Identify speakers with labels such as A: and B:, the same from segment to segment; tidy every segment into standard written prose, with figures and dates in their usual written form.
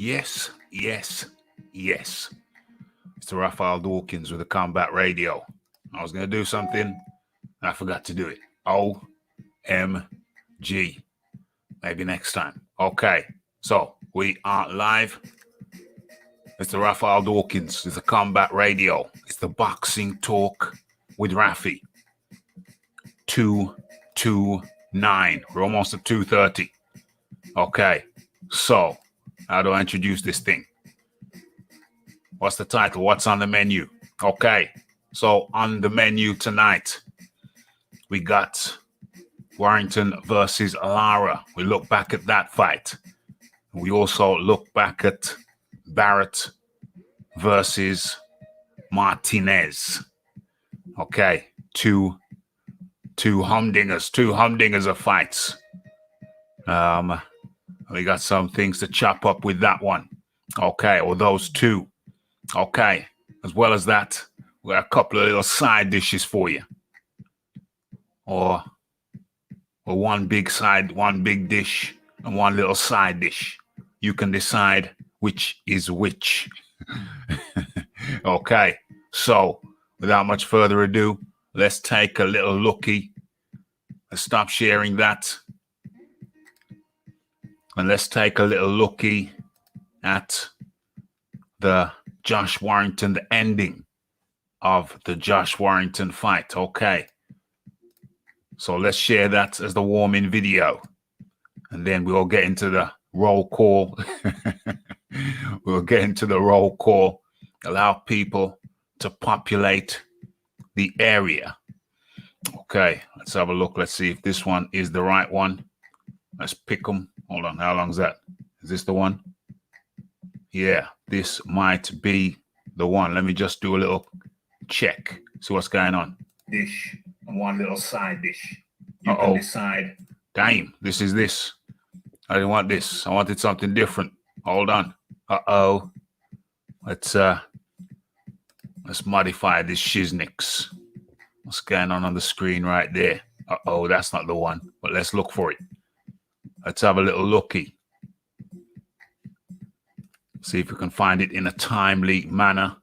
A: Yes, yes, yes. It's Raphael Dawkins with the Combat Radio. I was going to do something, and I forgot to do it. OMG. Maybe next time. Okay, so we are live. It's the Raphael Dawkins. It's the Combat Radio. It's the Boxing Talk with Rafi. 229. We're almost at 2:30. Okay, so how do I introduce this thing? What's the title? What's on the menu? Okay, so on the menu tonight, we got Warrington versus Lara. We look back at that fight. We also look back at Barrett versus Martinez. Okay, two humdingers of fights. We got some things to chop up with that one. Okay, or those two. Okay, as well as that, we got a couple of little side dishes for you. Or one big dish and one little side dish. You can decide which is which. Okay, so without much further ado, let's take a little looky. Let's stop sharing that. And let's take a little looky at the Josh Warrington, the ending of the Josh Warrington fight. Okay. So let's share that as the warm-in video. And then we'll get into the roll call. We'll get into the roll call. Allow people to populate the area. Okay, let's have a look. Let's see if this one is the right one. Let's pick them. Hold on, how long is that? Is this the one? Yeah, this might be the one. Let me just do a little check. See what's going on. Dish and one little side dish. You can decide. Damn, this is this. I didn't want this. I wanted something different. Hold on. Let's modify this shiznix. What's going on the screen right there? That's not the one. But let's look for it. Let's have a little looky. See if we can find it in a timely manner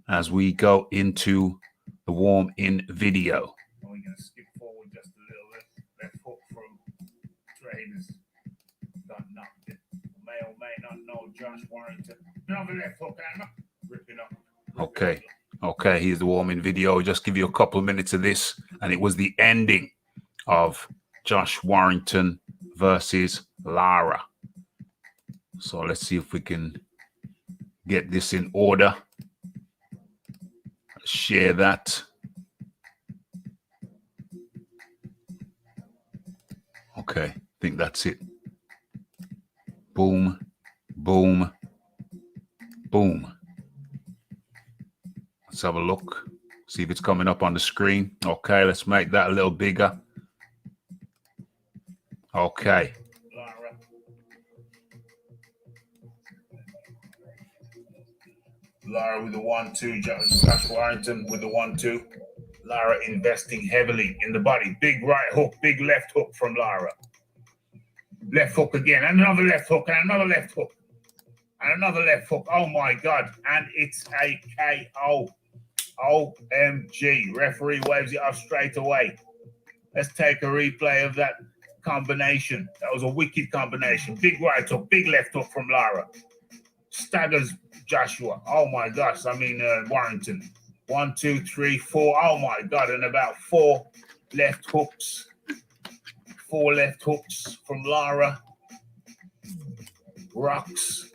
A: as we go into the warm-in video. We're going to skip forward just a little bit. Left hook from Traders. Got knocked it. May or may not know Josh Warrington. Another left hook, Anna. Ripping up. Okay, here's the warm-in video. Just give you a couple of minutes of this. And it was the ending of Josh Warrington versus Lara. So let's see if we can get this in order. Share that. Okay, I think that's it. Boom, boom, boom. Let's have a look. See if it's coming up on the screen. Okay, let's make that a little bigger. Okay. Lara with the 1-2, Josh Warrington with the 1-2. Lara investing heavily in the body. Big right hook, big left hook from Lara. Left hook again, and another left hook, and another left hook, and another left hook. Oh my God, and it's a KO. OMG. Referee waves it off straight away. Let's take a replay of that combination. That was a wicked combination. Big right hook, big left hook from Lara. Staggers Joshua. Oh my gosh. Warrington. 1, 2, 3, 4. Oh my God. And about 4 left hooks. 4 left hooks from Lara. Rocks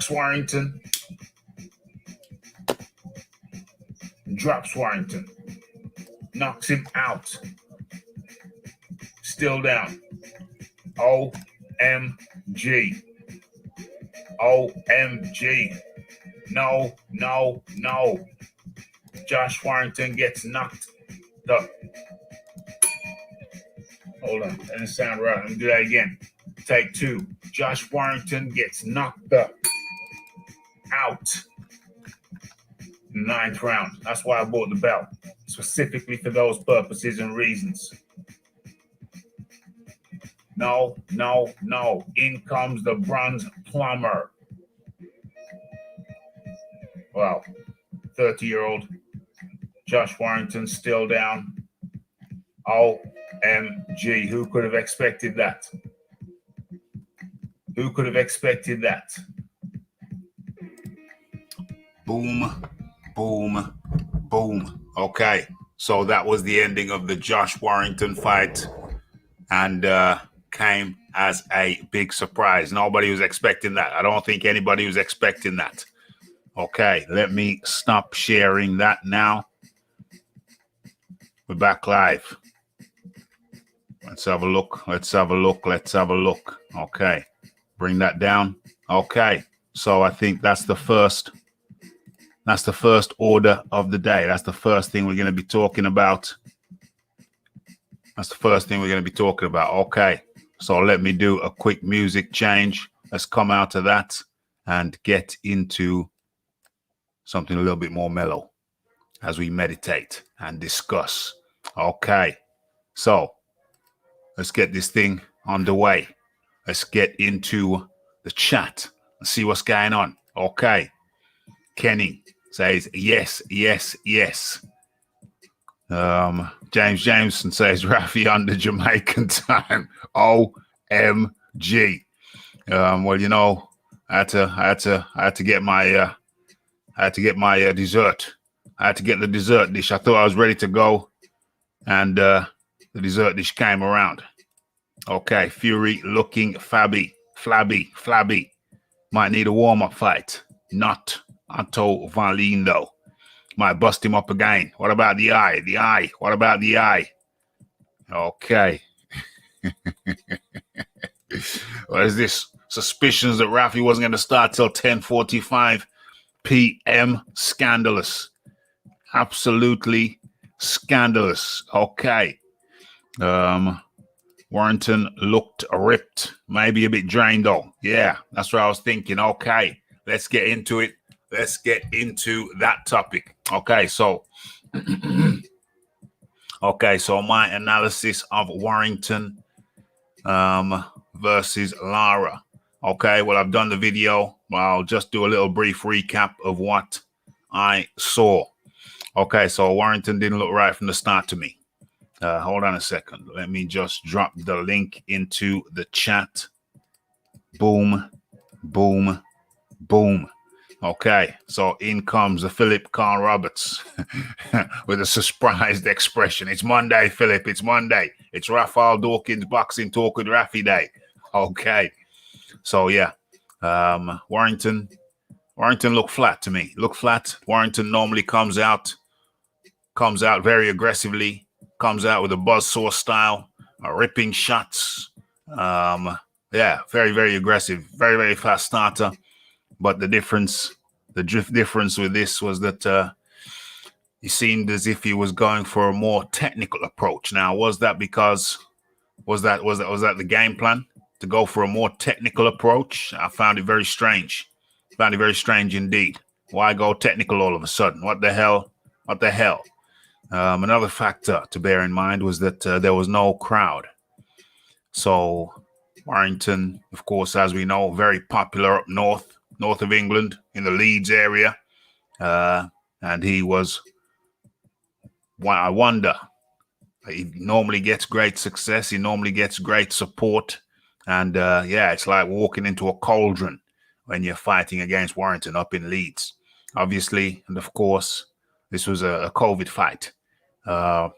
A: Warrington. Drops Warrington. Knocks him out. Still down. OMG. OMG. No. Josh Warrington gets knocked up. Hold on. That didn't sound right. Let me do that again. Take 2. Josh Warrington gets knocked up. Out. 9th round. That's why I bought the belt. Specifically for those purposes and reasons. No, no, no. In comes the bronze plumber. Well, 30-year-old Josh Warrington still down. OMG. Who could have expected that? Who could have expected that? Boom, boom, boom. Okay. So that was the ending of the Josh Warrington fight, and came as a big surprise. Nobody was expecting that. I don't think anybody was expecting that. Okay, let me stop sharing that now. We're back live. Let's have a look. Let's have a look. Let's have a look. Okay, bring that down. Okay, so I think that's the first order of the day. That's the first thing we're going to be talking about. That's the first thing we're going to be talking about. Okay, so let me do a quick music change. Let's come out of that and get into something a little bit more mellow as we meditate and discuss. Okay, so let's get this thing underway. Let's get into the chat and see what's going on. Okay, Kenny says yes, yes, yes. James Jameson says Rafi under Jamaican time. OMG. Well, you know, I had to get my dessert. I had to get the dessert dish. I thought I was ready to go, and the dessert dish came around. Okay, Fury looking flabby. Might need a warm-up fight. Not Otto Valin though. Might bust him up again. What about the eye? The eye. What about the eye? Okay. What is this? Suspicions that Rafi wasn't going to start till 10:45 p.m. Scandalous. Absolutely scandalous. Okay. Warrington looked ripped. Maybe a bit drained though. Yeah, that's what I was thinking. Okay. Let's get into it. Let's get into that topic. Okay, so my analysis of Warrington versus Lara. Okay, well, I've done the video. Well, I'll just do a little brief recap of what I saw. Okay, so Warrington didn't look right from the start to me. Hold on a second. Let me just drop the link into the chat. Boom, boom, boom. Okay, so in comes the Philip Carl Roberts with a surprised expression. It's Monday, Philip. It's Monday. It's Raphael Dawkins Boxing Talk with Rafi Day. Okay, so yeah, Warrington looked flat to me. Looked flat. Warrington normally comes out very aggressively. Comes out with a buzzsaw style, ripping shots. Yeah, very, very aggressive. Very, very fast starter. But the difference with this was that he seemed as if he was going for a more technical approach. Now, was that the game plan to go for a more technical approach? I found it very strange. Found it very strange indeed. Why go technical all of a sudden? What the hell? What the hell? Another factor to bear in mind was that there was no crowd. So Warrington, of course, as we know, very popular up north of England in the Leeds area. And he was, I wonder, he normally gets great success. He normally gets great support. And yeah, it's like walking into a cauldron when you're fighting against Warrington up in Leeds. Obviously, and of course, this was a COVID fight. So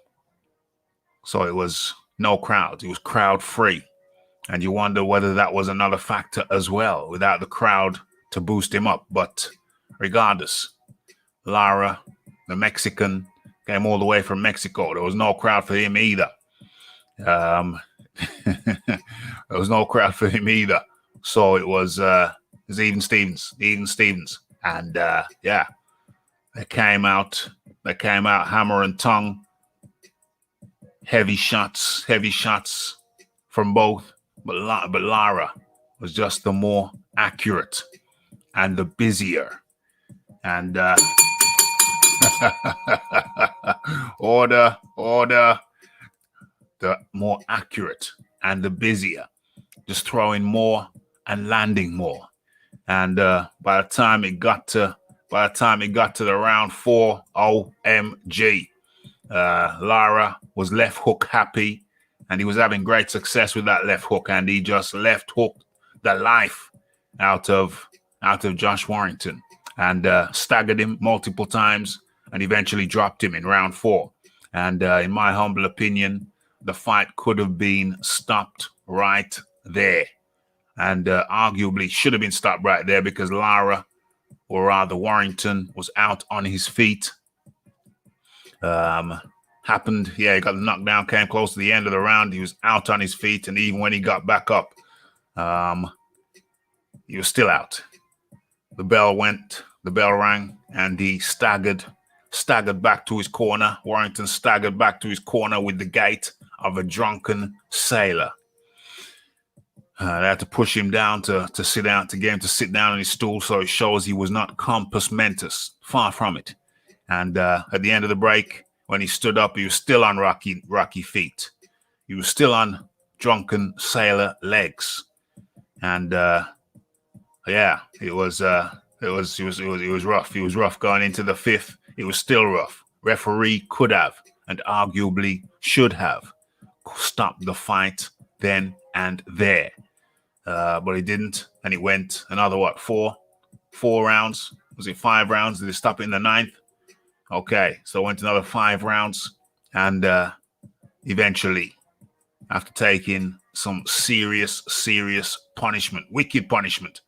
A: it was no crowd. It was crowd free. And you wonder whether that was another factor as well, without the crowd to boost him up. But regardless, Lara, the Mexican, came all the way from Mexico. There was no crowd for him either. There was no crowd for him either. So it was even Stevens. And yeah, they came out hammer and tongue. Heavy shots from both. But Lara was just the more accurate and the busier. And order, the more accurate and the busier. just throwing more and landing more. And by the time it got to the round 4, OMG, Lara was left hook happy, and he was having great success with that left hook, and he just left hooked the life out of Josh Warrington and staggered him multiple times and eventually dropped him in round 4. And in my humble opinion, the fight could have been stopped right there, and arguably should have been stopped right there, because Lara, or rather Warrington, was out on his feet. Happened, he got the knockdown, came close to the end of the round. He was out on his feet, and even when he got back up, he was still out. The bell rang, and he staggered back to his corner. Warrington staggered back to his corner with the gait of a drunken sailor. They had to push him down to sit down, to get him to sit down on his stool, so it shows he was not compos mentis, far from it. And at the end of the break, when he stood up, he was still on rocky feet. He was still on drunken sailor legs. And it was rough. It was rough going into the 5th. It was still rough. Referee could have, and arguably should have, stopped the fight then and there. But he didn't, and it went another, 4 rounds? Was it 5 rounds? Did he stop it in the 9th? Okay, so it went another 5 rounds, and eventually, after taking some serious punishment, wicked punishment,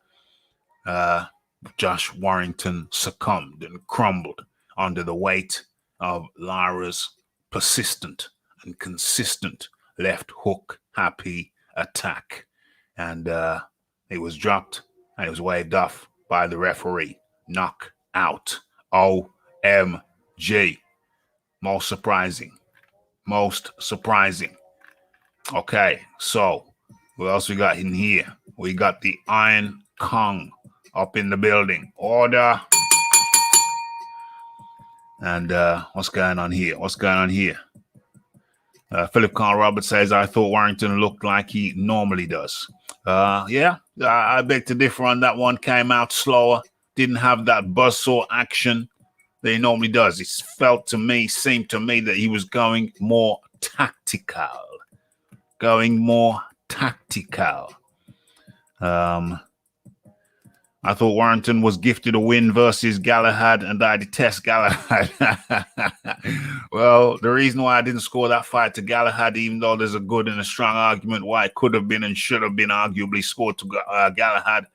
A: Josh Warrington succumbed and crumbled under the weight of Lara's persistent and consistent left hook happy attack. And it was dropped, and it was waved off by the referee. Knockout. OMG. Most surprising. Okay, so what else we got in here? We got the Iron Kong up in the building. Order. And what's going on here? Philip Carl Roberts says, I thought Warrington looked like he normally does. I beg to differ on that one. Came out slower. Didn't have that buzzsaw action that he normally does. It seemed to me that he was going more tactical. I thought Warrington was gifted a win versus Galahad, and I detest Galahad. Well, the reason why I didn't score that fight to Galahad, even though there's a good and a strong argument why it could have been and should have been arguably scored to Galahad,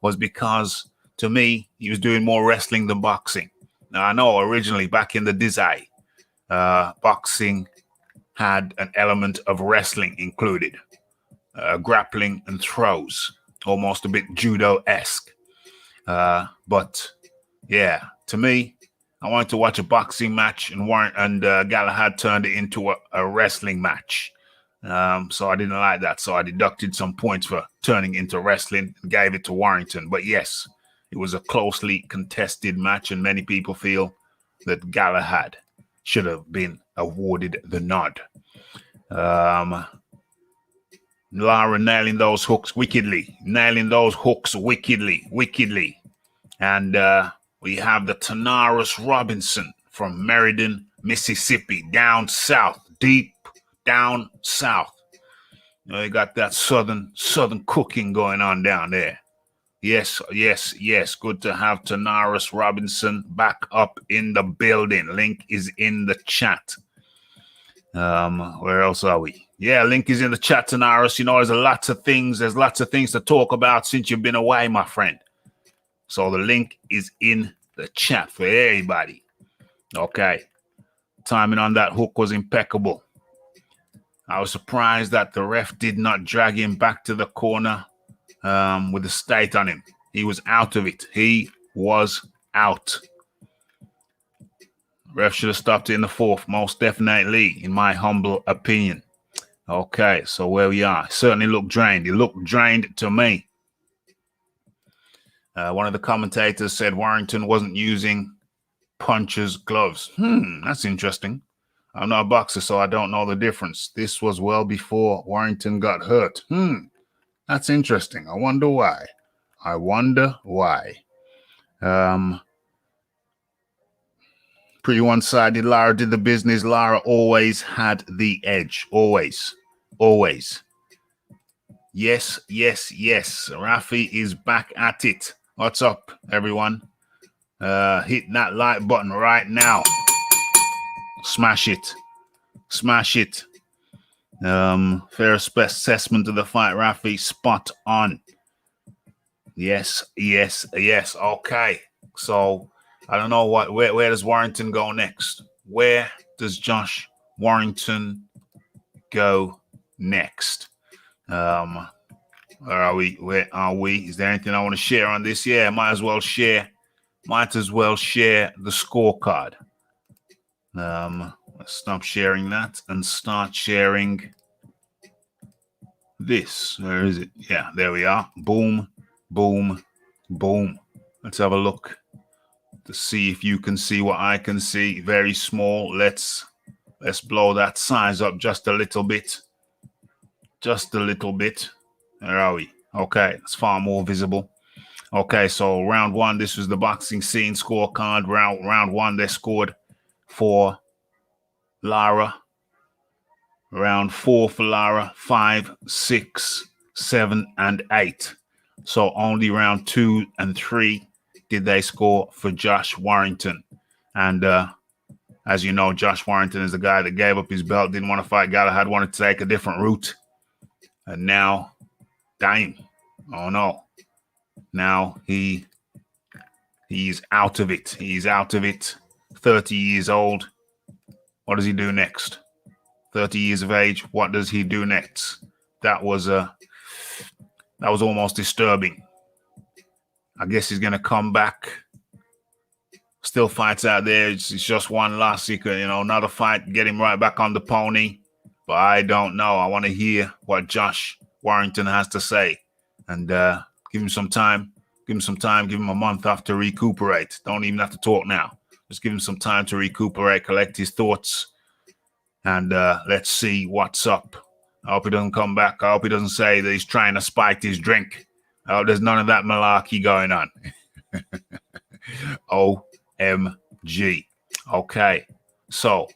A: was because, to me, he was doing more wrestling than boxing. Now, I know originally back in the Dizai, boxing had an element of wrestling included, grappling and throws, almost a bit judo-esque. But yeah, to me, I wanted to watch a boxing match, and Galahad turned it into a wrestling match. So I didn't like that. So I deducted some points for turning into wrestling and gave it to Warrington. But yes, it was a closely contested match, and many people feel that Galahad should have been awarded the nod. Lara nailing those hooks wickedly. And we have the Tanaris Robinson from Meriden, Mississippi, down south, deep down south. You know, you got that southern cooking going on down there. Yes. Good to have Tanaris Robinson back up in the building. Link is in the chat. Where else are we? Yeah, link is in the chat, Tanaris. You know, there's lots of things to talk about since you've been away, my friend. So the link is in the chat for everybody. Okay. Timing on that hook was impeccable. I was surprised that the ref did not drag him back to the corner with the state on him. He was out of it. He was out. Ref should have stopped it in the 4th, most definitely, in my humble opinion. Okay, so where we are. Certainly looked drained. He looked drained to me. One of the commentators said Warrington wasn't using puncher's gloves. That's interesting. I'm not a boxer, so I don't know the difference. This was well before Warrington got hurt. That's interesting. I wonder why. Pretty one-sided. Lara did the business. Lara always had the edge. Always. Yes. Rafi is back at it. What's up, everyone? Hit that like button right now. Smash it. Fair assessment of the fight, Rafi. Spot on. Yes. Okay. So I don't know where does Warrington go next? Where does Josh Warrington go next? Where are we? Is there anything I want to share on this? Yeah, might as well share the scorecard. Let's stop sharing that and start sharing this. Where is it? Yeah, there we are. Boom. Let's have a look to see if you can see what I can see. Very small. Let's blow that size up just a little bit. Where are we? Okay, it's far more visible. Okay, so round one, this was the boxing scene scorecard. Round one, they scored for Lara. Round 4 for Lara, 5, 6, 7, and 8. So only round 2 and 3 did they score for Josh Warrington. And as you know, Josh Warrington is the guy that gave up his belt, didn't want to fight Galahad, wanted to take a different route. And now, damn, oh no. Now he's out of it. 30 years old. What does he do next? 30 years of age. What does he do next? That was almost disturbing. I guess he's gonna come back. Still fights out there. It's just one loss. He could, another fight, get him right back on the pony. But I don't know. I want to hear what Josh Warrington has to say, and give him some time. Give him a month off to recuperate. Don't even have to talk now. Just give him some time to recuperate, collect his thoughts, and let's see what's up. I hope he doesn't come back. I hope he doesn't say that he's trying to spike his drink. I hope there's none of that malarkey going on. OMG. Okay, so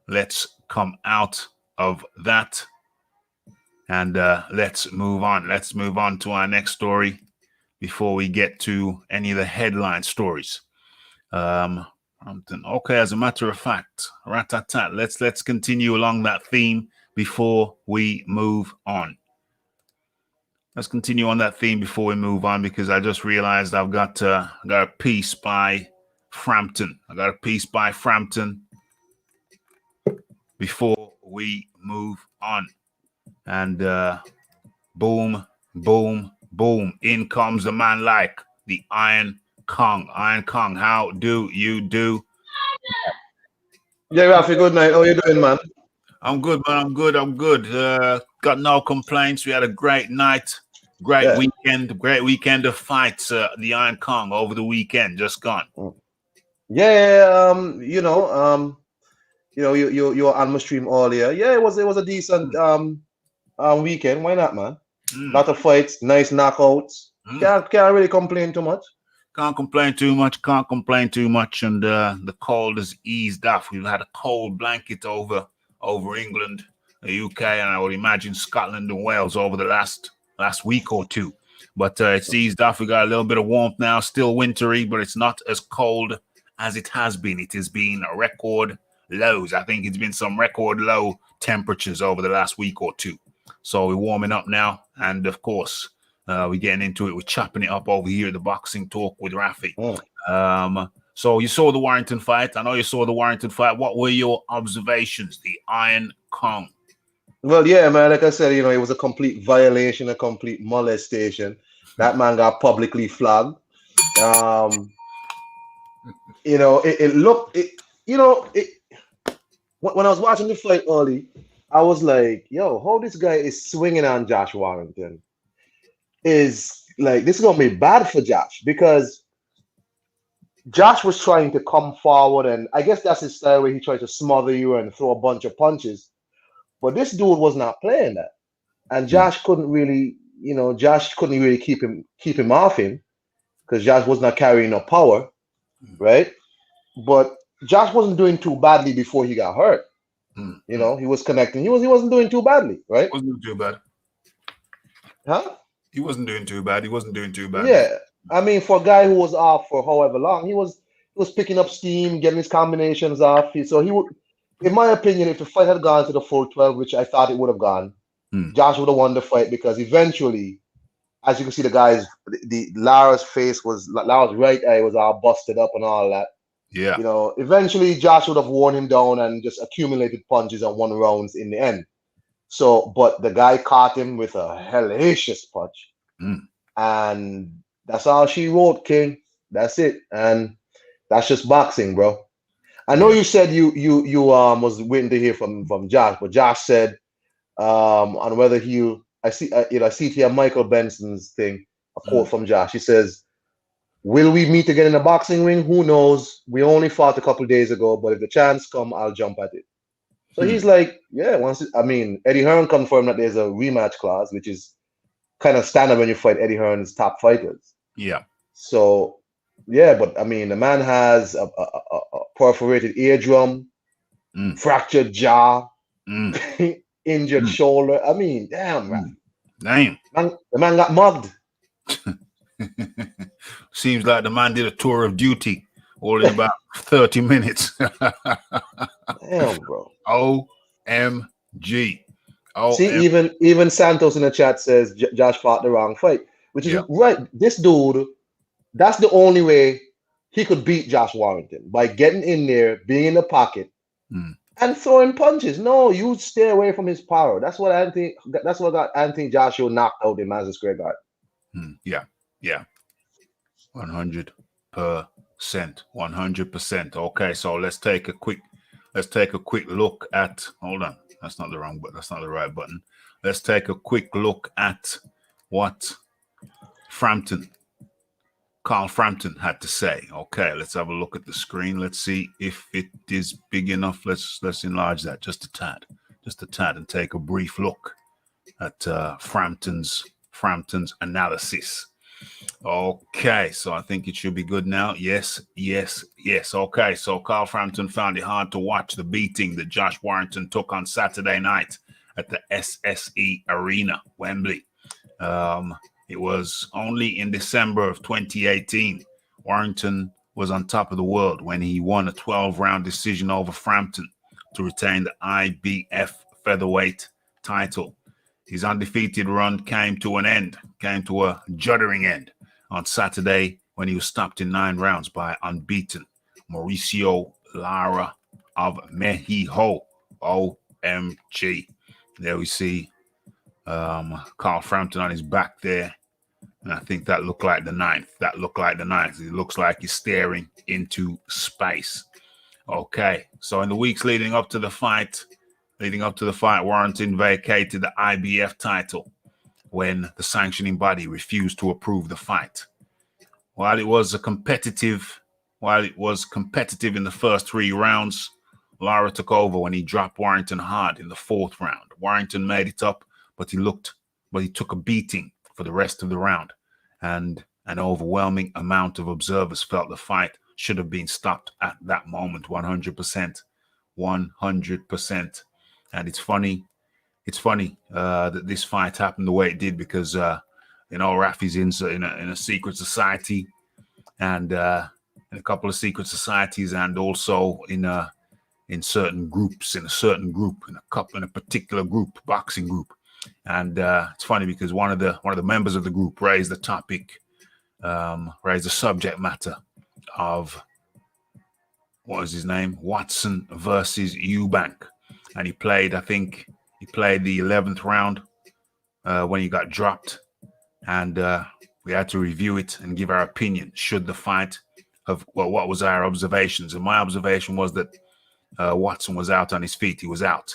A: let's come out of that and let's move on. Let's move on to our next story before we get to any of the headline stories. Okay, as a matter of fact, rat-tat-tat, let's continue along that theme before we move on. Let's continue on that theme before we move on, because I just realized I've got a piece by Frampton. Before we move on. And boom. In comes the man like the Iron Kong. How do you do?
B: Yeah, Rafi, good night. How you doing, man?
A: I'm good, man. I'm good. Got no complaints. We had a great night. Great weekend of fights. The Iron Kong over the weekend, just gone.
B: Yeah, you were on my stream earlier. Yeah, it was a decent weekend. Why not, man? Lot of fights, nice knockouts. Can't really complain too much.
A: Can't complain too much. And the cold has eased off. We've had a cold blanket over England, the UK, and I would imagine Scotland and Wales over the last week or two. But it's eased off. We got a little bit of warmth now. Still wintry, but it's not as cold as it has been. It has been record lows. I think it's been some record low temperatures over the last week or two. So we're warming up now, and of course, we're getting into it. We're chopping it up over here at the Boxing Talk with Rafi. So you saw the Warrington fight. I know you saw the Warrington fight. What were your observations? The Iron Kong.
B: Well, yeah, man. Like I said, it was a complete violation, a complete molestation. That man got publicly flogged. It looked. When I was watching the fight early, I was like, yo, how this guy is swinging on Josh Warrington is like, this is going to be bad for Josh, because Josh was trying to come forward, and I guess that's his style, where he tried to smother you and throw a bunch of punches. But this dude was not playing that. And Josh couldn't really, Josh couldn't really keep him off him because Josh was not carrying no power, right? But Josh wasn't doing too badly before he got hurt. He was connecting. He wasn't doing too badly, right?
A: Wasn't doing too bad.
B: Huh?
A: He wasn't doing too bad. He wasn't doing too bad.
B: Yeah. I mean, for a guy who was off for however long, he was picking up steam, getting his combinations off. So he would, in my opinion, if the fight had gone to the full 12, which I thought it would have gone, Josh would have won the fight because eventually, as you can see, the Lara's right eye was all busted up and all that.
A: Yeah.
B: Eventually Josh would have worn him down and just accumulated punches and won rounds in the end. So, but the guy caught him with a hellacious punch. And that's all she wrote, King. That's it. And that's just boxing, bro. I know you said you was waiting to hear from Josh, but Josh said on whether I see here Michael Benson's thing, a quote from Josh. He says, "Will we meet again in a boxing ring? Who knows? We only fought a couple days ago, but if the chance come, I'll jump at it." So he's like, yeah, Eddie Hearn confirmed that there's a rematch clause, which is kind of standard when you fight Eddie Hearn's top fighters.
A: Yeah.
B: So, yeah, but I mean, the man has a perforated eardrum, fractured jaw, injured shoulder. I mean, damn, man.
A: Damn.
B: The man got mugged.
A: Seems like the man did a tour of duty all in about 30 minutes.
B: Damn, bro.
A: OMG.
B: See, even Santos in the chat says Josh fought the wrong fight, which is right. This dude, that's the only way he could beat Josh Warrington, by getting in there, being in the pocket, and throwing punches. No, you stay away from his power. That's what I think. That's what got Anthony Joshua knocked out in Madison Square Garden.
A: Yeah. 100%. 100%. Okay, so let's take a quick look at. Hold on, that's not the wrong button. That's not the right button. Let's take a quick look at what Carl Frampton had to say. Okay, let's have a look at the screen. Let's see if it is big enough. Let's enlarge that just a tad, and take a brief look at Frampton's analysis. Okay, so I think it should be good now. Yes. Okay, so Carl Frampton found it hard to watch the beating that Josh Warrington took on Saturday night at the SSE Arena, Wembley. It was only in December of 2018 Warrington was on top of the world when he won a 12-round decision over Frampton to retain the IBF featherweight title. His undefeated run came to a juddering end on Saturday when he was stopped in 9 rounds by unbeaten Mauricio Lara of Mexico. OMG. There we see Carl Frampton on his back there. And I think that looked like the ninth. It looks like he's staring into space. Okay, so in the weeks leading up to the fight, Warrington vacated the IBF title when the sanctioning body refused to approve the fight. While it was competitive in the first 3 rounds, Lara took over when he dropped Warrington hard in the 4th round. Warrington made it up, but he took a beating for the rest of the round, and an overwhelming amount of observers felt the fight should have been stopped at that moment. 100%. And it's funny that this fight happened the way it did because Rafi's in a secret society, and in a couple of secret societies, and also in certain groups, in a particular group, boxing group. And it's funny because one of the members of the group raised the subject matter of, what was his name? Watson versus Eubank. And he played the 11th round when he got dropped. And we had to review it and give our opinion. Should the fight what was our observations? And my observation was that Watson was out on his feet. He was out.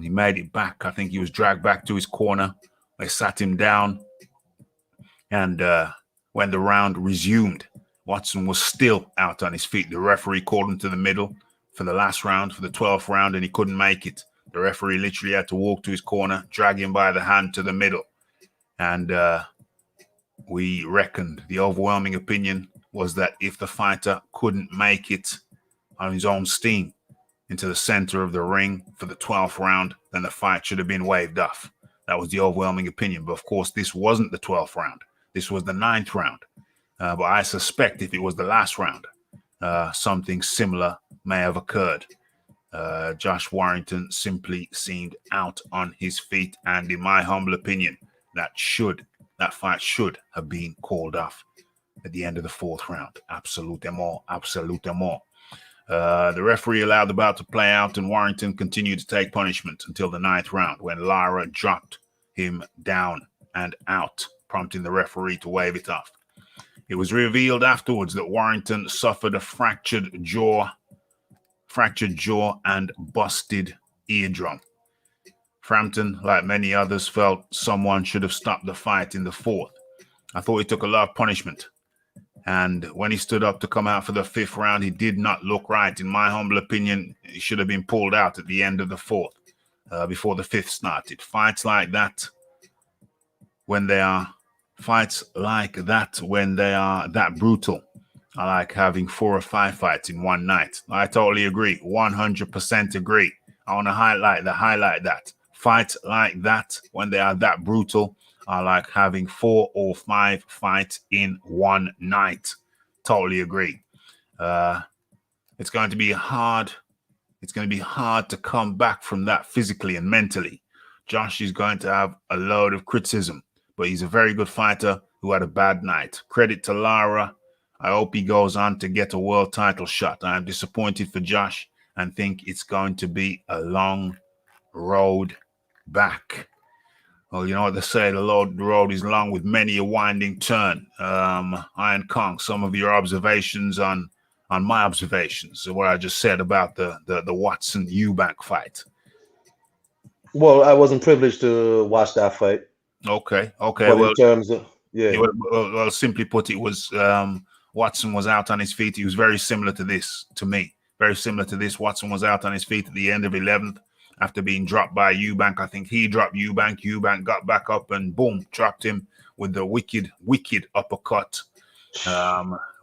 A: He made it back. I think he was dragged back to his corner. They sat him down. And when the round resumed, Watson was still out on his feet. The referee called him to the middle for the last round, for the 12th round, and he couldn't make it. The referee literally had to walk to his corner, drag him by the hand to the middle. And we reckoned the overwhelming opinion was that if the fighter couldn't make it on his own steam into the center of the ring for the 12th round, then the fight should have been waved off. That was the overwhelming opinion. But of course, this wasn't the 12th round. This was the 9th round. But I suspect if it was the last round, something similar may have occurred. Josh Warrington simply seemed out on his feet, and in my humble opinion, that fight should have been called off at the end of the 4th round. Absolutement. The referee allowed the bout to play out, and Warrington continued to take punishment until the 9th round, when Lara dropped him down and out, prompting the referee to wave it off. It was revealed afterwards that Warrington suffered a fractured jaw and busted eardrum. Frampton, like many others, felt someone should have stopped the fight in the 4th. I thought he took a lot of punishment. And when he stood up to come out for the 5th round, he did not look right. In my humble opinion, he should have been pulled out at the end of the 4th, before the 5th started. Fights like that, when they are that brutal, I like having 4 or 5 fights in one night. I totally agree. 100% agree. I want to highlight that. Fights like that, when they are that brutal, I like having 4 or 5 fights in one night. Totally agree. It's going to be hard. It's going to be hard to come back from that physically and mentally. Josh is going to have a load of criticism, but he's a very good fighter who had a bad night. Credit to Lara. I hope he goes on to get a world title shot. I am disappointed for Josh and think it's going to be a long road back. Well, you know what they say, the road is long with many a winding turn. Iron Kong, some of your observations on my observations, what I just said about the Watson-Eubank fight.
B: Well, I wasn't privileged to watch that fight.
A: Okay.
B: But
A: Well,
B: in terms of, yeah.
A: Well, simply put, it was Watson was out on his feet. He was very similar to this, to me. Very similar to this. Watson was out on his feet at the end of 11th after being dropped by Eubank. I think he dropped Eubank. Eubank got back up and boom, dropped him with the wicked uppercut.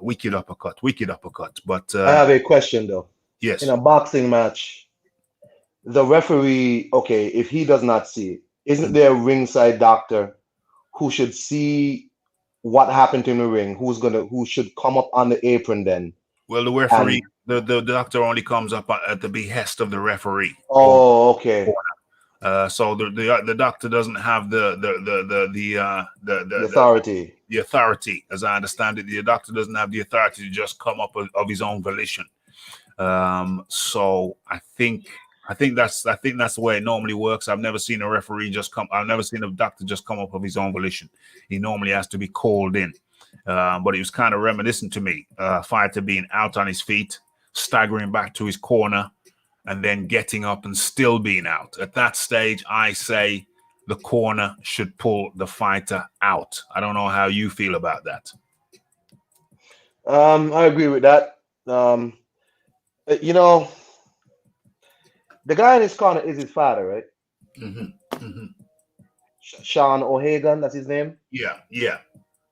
A: Wicked uppercut. But
B: I have a question though.
A: Yes.
B: In a boxing match, the referee, okay, if he does not see it, isn't there a ringside doctor who should see what happened in the ring? Who should come up on the apron then?
A: Well, the referee, the doctor only comes up at the behest of the referee.
B: Oh, okay.
A: So the doctor doesn't have the
B: authority.
A: The authority, as I understand it, the doctor doesn't have the authority to just come up of his own volition. So I think that's the way it normally works. I've never seen a referee I've never seen a doctor just come up of his own volition. He normally has to be called in. But it was kind of reminiscent to me. Fighter being out on his feet, staggering back to his corner, and then getting up and still being out. At that stage, I say the corner should pull the fighter out. I don't know how you feel about that.
B: I agree with that. You know, the guy in his corner is his father, right?
A: Mm-hmm. Mm-hmm.
B: Sean O'Hagan, that's his name?
A: Yeah.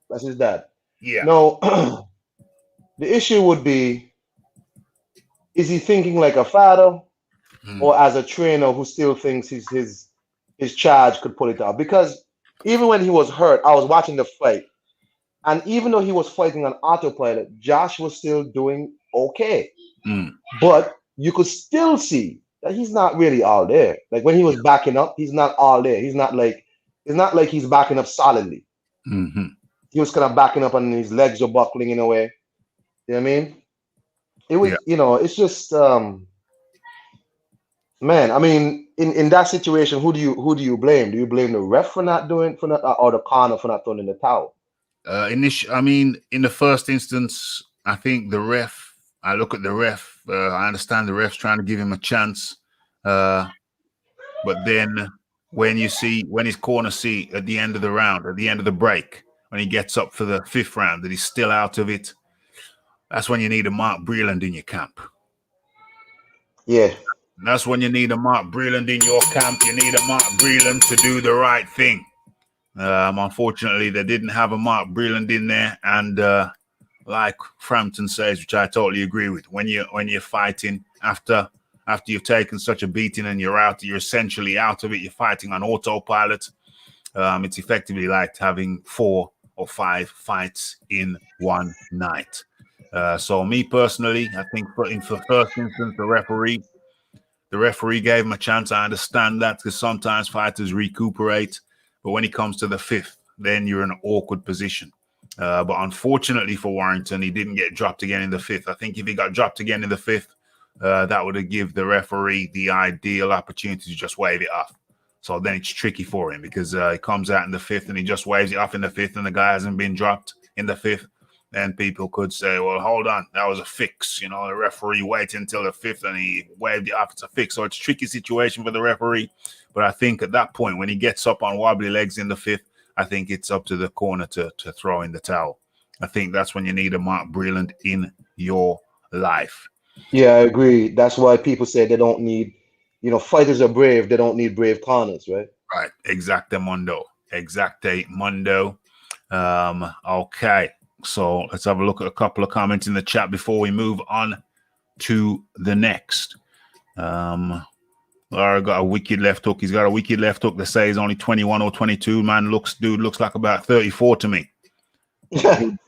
B: That's his dad.
A: Yeah.
B: No, the issue would be, is he thinking like a father or as a trainer who still thinks his charge could pull it out? Because even when he was hurt, I was watching the fight, and even though he was fighting on autopilot, Josh was still doing okay. But you could still see that he's not really all there. Like when he was backing up, he's not all there. It's not like he's backing up solidly.
A: Mm-hmm.
B: He was kind of backing up and his legs were buckling in a way. You know what I mean? It was, it's just, man, I mean, in that situation, who do you blame? Do you blame the ref or the corner for not throwing in the towel?
A: In the first instance, I think the ref, I look at the ref, I understand the ref's trying to give him a chance. But then when his corner see at the end of the round, at the end of the break, when he gets up for the 5th round, that he's still out of it, that's when you need a Mark Breland in your camp.
B: Yeah.
A: That's when you need a Mark Breland in your camp. You need a Mark Breland to do the right thing. Unfortunately, they didn't have a Mark Breland in there, and like Frampton says, which I totally agree with, when you're fighting after you've taken such a beating and you're essentially out of it. You're fighting on autopilot. It's effectively like having 4 or 5 fights in one night. So me personally, I think for first instance, the referee gave him a chance. I understand that because sometimes fighters recuperate, but when it comes to the 5th, then you're in an awkward position. But unfortunately for Warrington, he didn't get dropped again in the 5th. I think if he got dropped again in the 5th, that would have given the referee the ideal opportunity to just wave it off. So then it's tricky for him because he comes out in the 5th and he just waves it off in the 5th and the guy hasn't been dropped in the 5th. Then people could say, well, hold on, that was a fix. You know, the referee waited until the 5th and he waved it off. It's a fix. So it's a tricky situation for the referee. But I think at that point, when he gets up on wobbly legs in the 5th, I think it's up to the corner to throw in the towel. I think that's when you need a Mark Breland in your life.
B: Yeah, I agree. That's why people say they don't need, fighters are brave. They don't need brave corners, right?
A: Right. Exacte mundo. Okay. So let's have a look at a couple of comments in the chat before we move on to the next. Lara got a wicked left hook. He's got a wicked left hook that says he's only 21 or 22. Man, dude looks like about 34 to me. It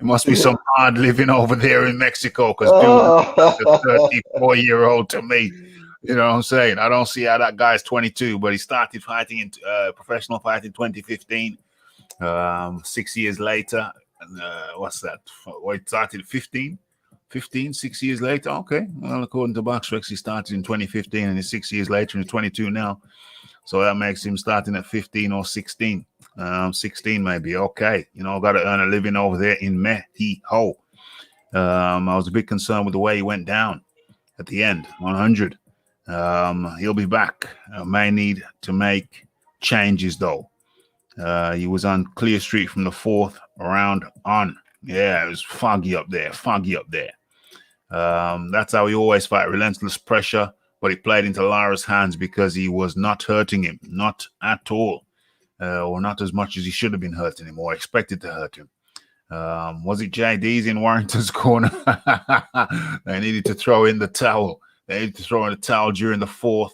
A: must be some hard living over there in Mexico because dude, a 34-year-old to me. You know what I'm saying? I don't see how that guy's 22, but he started fighting in professional fight in 2015. 6 years later, what's that? Well, it started 15, 6 years later. Okay. Well, according to BoxRec, he started in 2015 and he's 6 years later and he's 22 now. So that makes him starting at 15 or 16. 16 maybe. Okay. Got to earn a living over there in Mexico. I was a bit concerned with the way he went down at the end, 100. He'll be back. May need to make changes though. He was on clear street from the 4th round on. Yeah, it was foggy up there. That's how he always fight, relentless pressure, but he played into Lara's hands because he was not hurting him, not at all, or not as much as he should have been hurting him or expected to hurt him. Was it JD's in Warrington's corner? They needed to throw in the towel. They needed to throw in the towel during the 4th,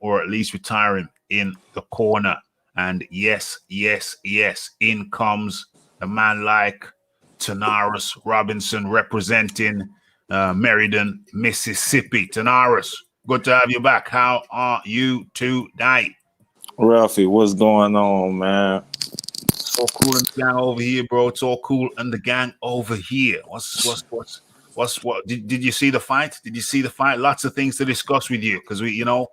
A: or at least retire him in the corner. And yes, in comes a man like Tanaris Robinson representing Meriden, Mississippi. Tanaris, good to have you back. How are you today?
C: Ralphie, what's going on, man?
A: It's all cool and the gang over here, bro. It's all cool and the gang over here. What? Did you see the fight? Lots of things to discuss with you because you're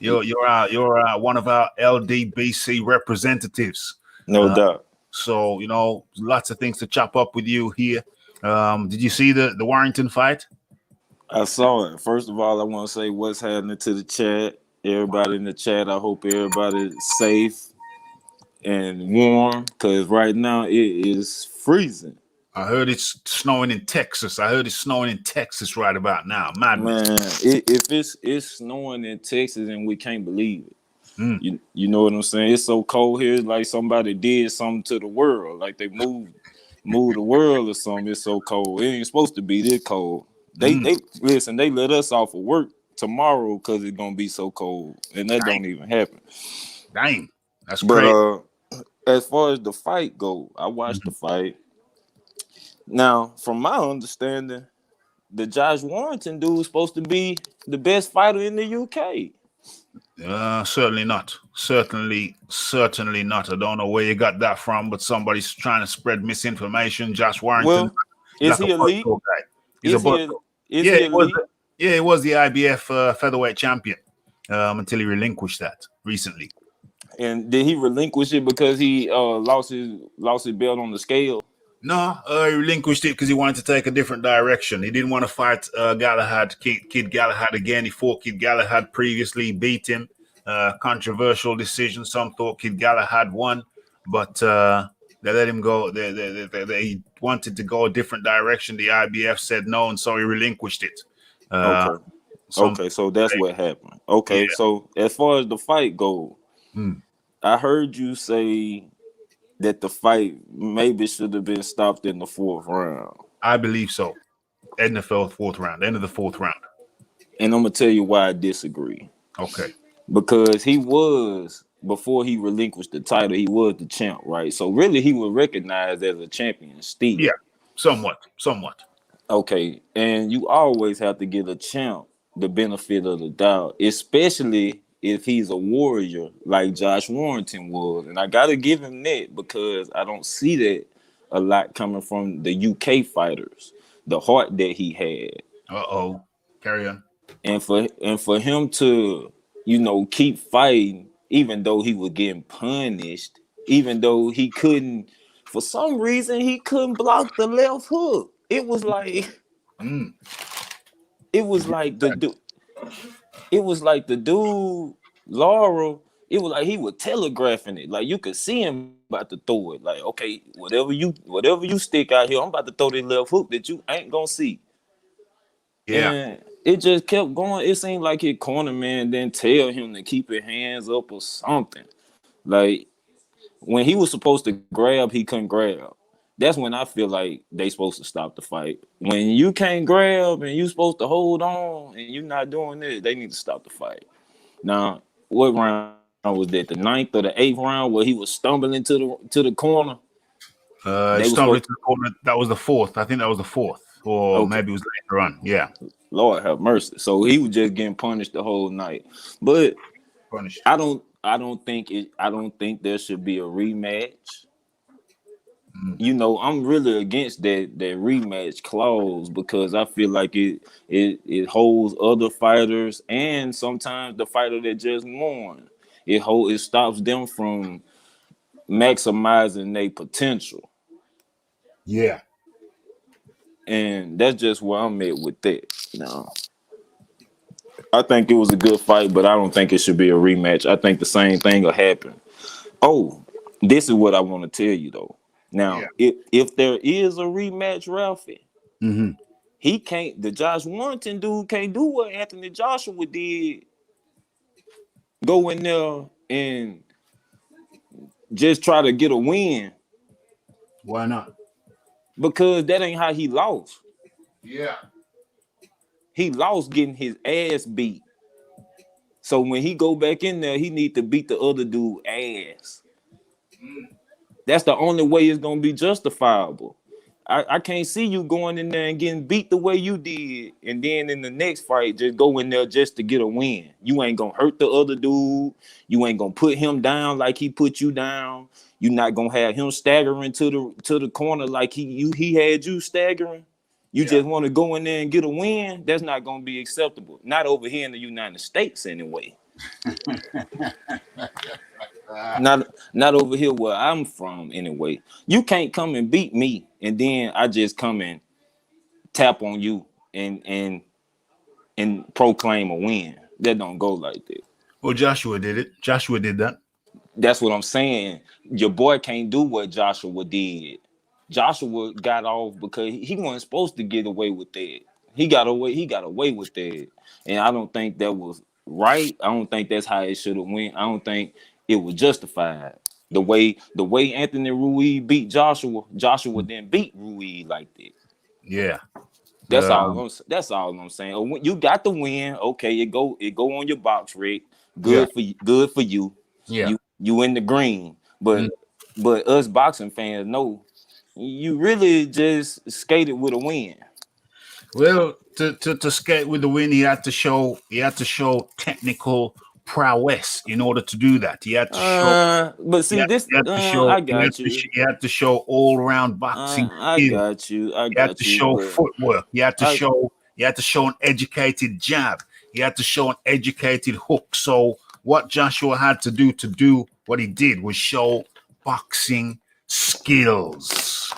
A: one of our LDBC representatives.
C: No doubt.
A: So, lots of things to chop up with you here. Did you see the Warrington fight?
C: I saw it. First of all, I want to say what's happening to the chat. Everybody in the chat, I hope everybody's safe and warm because right now it is freezing.
A: I heard it's snowing in Texas. Right about now. Madness.
C: Man, if it's snowing in Texas and we can't believe it. You know what I'm saying? It's so cold here, like somebody did something to the world, like they moved the world or something. It's so cold. It ain't supposed to be this cold. They listen. They let us off of work tomorrow because it's gonna be so cold, and that don't even happen.
A: Dang, that's crazy.
C: But as far as the fight go, I watched the fight. Now, from my understanding, the Josh Warrington dude is supposed to be the best fighter in the UK.
A: Certainly not. Certainly not. I don't know where you got that from, but somebody's trying to spread misinformation. Josh Warrington.
C: Well, is he elite?
A: He's he elite? He was the IBF featherweight champion until he relinquished that recently.
C: And did he relinquish it because he lost his belt on the scale?
A: No, he relinquished it because he wanted to take a different direction. He didn't want to fight Galahad, Kid Galahad again. He fought Kid Galahad previously, beat him. Controversial decision. Some thought Kid Galahad won, but they let him go. He wanted to go a different direction. The IBF said no, and so he relinquished it.
C: Okay, so that's what happened. Okay, yeah. So as far as the fight goes, I heard you say that the fight maybe should have been stopped in the 4th round.
A: I believe so. End of the fourth round. End of the fourth round.
C: And I'm gonna tell you why I disagree.
A: Okay.
C: Because he was, before he relinquished the title, he was the champ, right? So really he was recognized as a champion still.
A: Yeah. Somewhat.
C: Okay. And you always have to give a champ the benefit of the doubt, especially if he's a warrior like Josh Warrington was. And I gotta give him that because I don't see that a lot coming from the UK fighters, the heart that he had.
A: Uh-oh. Carry on.
C: And for him to, keep fighting, even though he was getting punished, even though he couldn't, for some reason, he couldn't block the left hook. It was like,
A: Mm.
C: it was like the dude, it was like the dude, Laurel. It was like he was telegraphing it. Like you could see him about to throw it. Like, okay, whatever you stick out here, I'm about to throw that left hook that you ain't gonna see.
A: Yeah.
C: And it just kept going. It seemed like his corner man didn't tell him to keep his hands up or something. Like when he was supposed to grab, he couldn't grab. That's when I feel like they supposed to stop the fight. When you can't grab and you supposed to hold on and you're not doing it, they need to stop the fight. Now, what round was that? The 9th or the 8th round where he was stumbling to the corner?
A: He stumbled into the corner. That was the fourth. I think that was the fourth. Or
C: Okay.
A: maybe it was later on. Yeah.
C: Lord have mercy. So he was just getting punished the whole night. But
A: Punished.
C: I don't think there should be a rematch. I'm really against that rematch clause because I feel like it holds other fighters and sometimes the fighter that just won. It stops them from maximizing their potential.
A: Yeah.
C: And that's just where I'm at with that. I think it was a good fight, but I don't think it should be a rematch. I think the same thing will happen. Oh, this is what I want to tell you though. Now, if there is a rematch, Ralphie,
A: Mm-hmm.
C: he can't. The Josh Warrington dude can't do what Anthony Joshua did. Go in there and just try to get a win
A: Why not?
C: because that ain't how he lost.
A: Yeah.
C: He lost getting his ass beat. So when he go back in there, he need to beat the other dude ass. That's the only way it's gonna be justifiable. I can't see you going in there and getting beat the way you did, and then in the next fight just go in there just to get a win. You ain't gonna hurt the other dude. You ain't gonna put him down like he put you down. You're not gonna have him staggering to the corner like he had you staggering. You just want to go in there and get a win. That's not gonna be acceptable. Not over here in the United States anyway. Not over here where I'm from anyway. You can't come and beat me and then I just come and tap on you and proclaim a win. That don't go like that.
A: Well, Joshua did it. Joshua did that.
C: That's what I'm saying. Your boy can't do what Joshua did. Joshua got off because he wasn't supposed to get away with that. He got away with that. And I don't think that was right. I don't think that's how it should have went. I don't think it was justified. The way Anthony Ruiz beat Joshua didn't beat Ruiz like that.
A: Yeah.
C: That's all I'm saying. When you got the win, okay, it go on your box, Rick. Good for you.
A: Yeah.
C: You in the green. But us boxing fans know you really just skated with a win.
A: Well, to skate with the win, he had to show technical prowess in order to do that. He had to show.
C: But see, I got you.
A: He had to show all round boxing
C: I
A: skill.
C: got you.
A: He had to show footwork. He had to show an educated jab. He had to show an educated hook. So what Joshua had to do what he did was show boxing skills.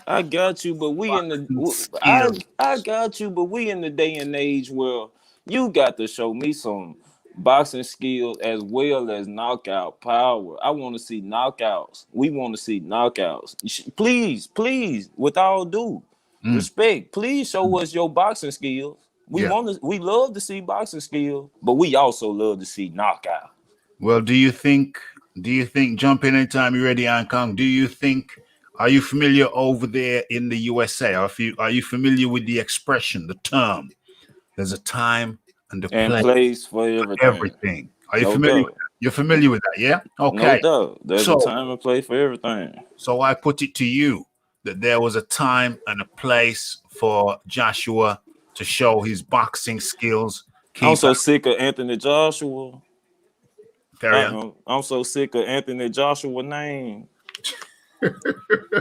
C: I got you, but we in the I got you, but we in the day and age where you got to show me some boxing skills as well as knockout power. I want to see knockouts. We want to see knockouts. Please, with all due respect, please show us your boxing skills. We love to see boxing skills, but we also love to see knockout.
A: Well, do you think Do you think, jump in anytime you're ready, Ankang, do you think, are you familiar over there in the USA? Are you familiar with the expression, the term? There's a time and a
C: And
A: place
C: place for
A: for
C: everything.
A: everything. Are you
C: No
A: familiar with
C: doubt.
A: that? You're familiar with that, yeah?
C: No
A: Okay.
C: doubt. There's a
A: So,
C: time and place for everything.
A: so I put it to you that there was a time and a place for Joshua to show his boxing skills.
C: I'm
A: Keep
C: so sick of Anthony Joshua.
A: carry on.
C: I'm so sick of Anthony Joshua name.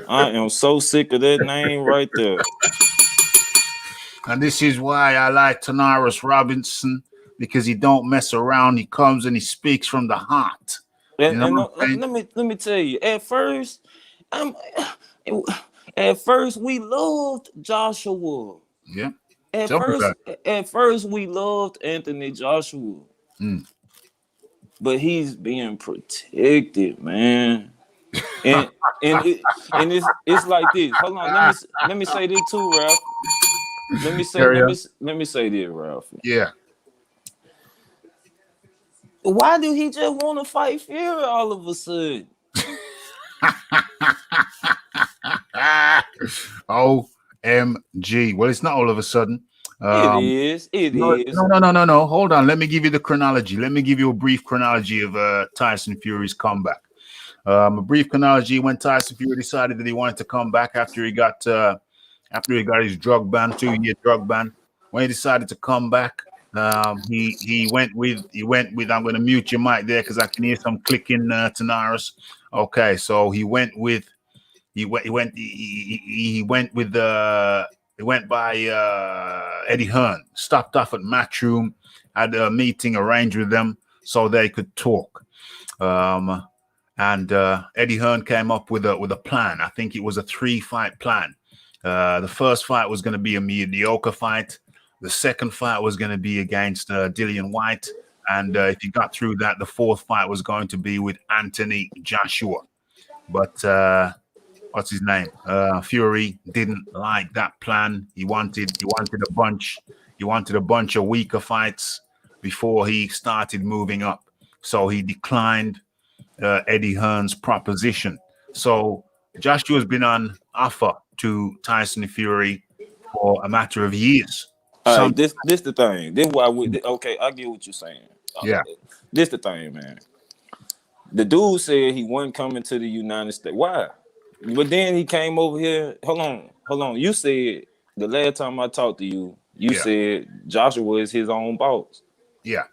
C: I am so sick of that name right there.
A: And this is why I like Tanaris Robinson, because he don't mess around. He comes and he speaks from the heart. You know
C: And
A: what I'm saying?
C: let me tell you, I'm at first we loved Joshua.
A: Yeah.
C: At
A: Tell me
C: first,
A: about it.
C: at first we loved Anthony Joshua,
A: Mm.
C: but he's being protected, man. And it's like this. Hold on, let me say this too, Ralph.
A: Carry on.
C: Let me say this, Ralph.
A: Yeah.
C: Why do he just want to fight Fury all of a sudden?
A: OMG. Well, it's not all of a sudden.
C: It is. It
A: No,
C: is.
A: no. Hold on. Let me give you the chronology. Let me give you a brief chronology of Tyson Fury's comeback. A brief chronology when Tyson Fury decided that he wanted to come back after he got his drug ban, 2-year drug ban. When he decided to come back, he went with I'm going to mute your mic there because I can hear some clicking, Tanaris. Okay, so he went by Eddie Hearn. Stopped off at Matchroom, had a meeting arranged with them so they could talk. And Eddie Hearn came up with a plan. I think it was a 3-fight plan. The first fight was going to be a mediocre fight. The second fight was going to be against Dillian White. And if he got through that, the fourth fight was going to be with Anthony Joshua. But what's his name? Fury didn't like that plan. He wanted a bunch. He wanted a bunch of weaker fights before he started moving up. So he declined Eddie Hearn's proposition. So Joshua's been on offer to Tyson Fury for a matter of years.
C: All right, this the thing. This why okay, I get what you're saying.
A: Yeah.
C: This the thing, man. The dude said he wasn't coming to the United States. Why? But then he came over here. Hold on. You said the last time I talked to you, you said Joshua is his own boss.
A: Yeah.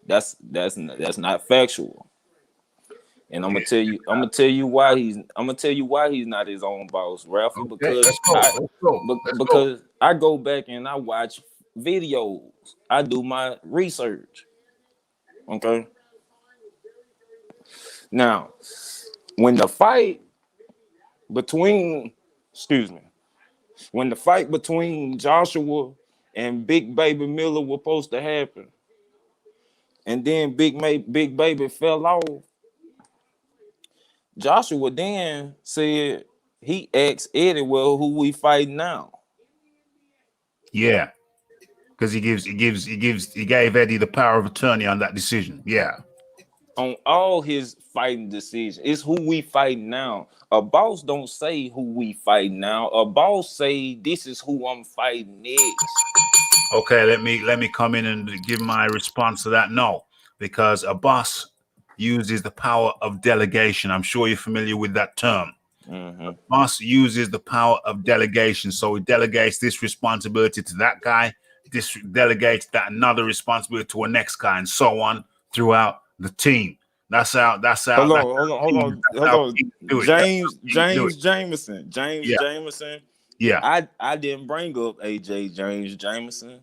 C: That's not factual. And I'm gonna tell you why he's not his own boss, Ralphie, because I go back and I watch videos. I do my research. Okay. Now, when the fight between Joshua and Big Baby Miller was supposed to happen, and then Big Baby fell off, Joshua then said he asked Eddie, well, who we fighting now?
A: Yeah. Because he gave Eddie the power of attorney on that decision. Yeah.
C: On all his fighting decisions, it's who we fight now. A boss don't say who we fight now. A boss say this is who I'm fighting next.
A: Okay, let me come in and give my response to that. No, because a boss uses the power of delegation. I'm sure you're familiar with that term.
C: Mm-hmm.
A: Boss uses the power of delegation. So he delegates this responsibility to that guy, this delegates that another responsibility to a next guy, and so on throughout the team. That's how.
C: Hold on. James Jameson.
A: Yeah.
C: I didn't bring up AJ James Jameson.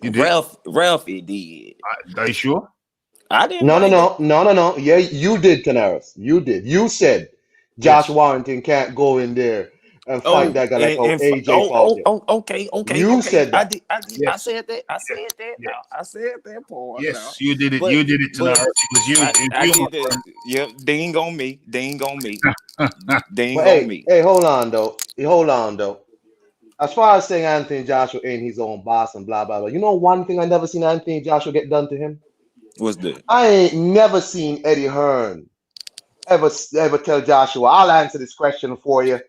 A: You did?
C: Ralphie did.
A: Are you sure?
C: I didn't.
B: No. Yeah, you did, Canaris. You did. You said Josh Warrington can't go in there and fight that guy like AJ fought him.
C: Okay.
B: You said that.
C: I said that. I said that.
A: Yes.
C: I said that part.
A: Yes,
C: now.
A: you did it. You did it tonight. It was you.
C: I did that. Yeah, ding on me.
B: Hey, hold on though. As far as saying Anthony Joshua ain't his own boss and blah blah blah. You know one thing I never seen Anthony Joshua get done to him?
C: What's that?
B: I ain't never seen Eddie Hearn ever tell Joshua, I'll answer this question for you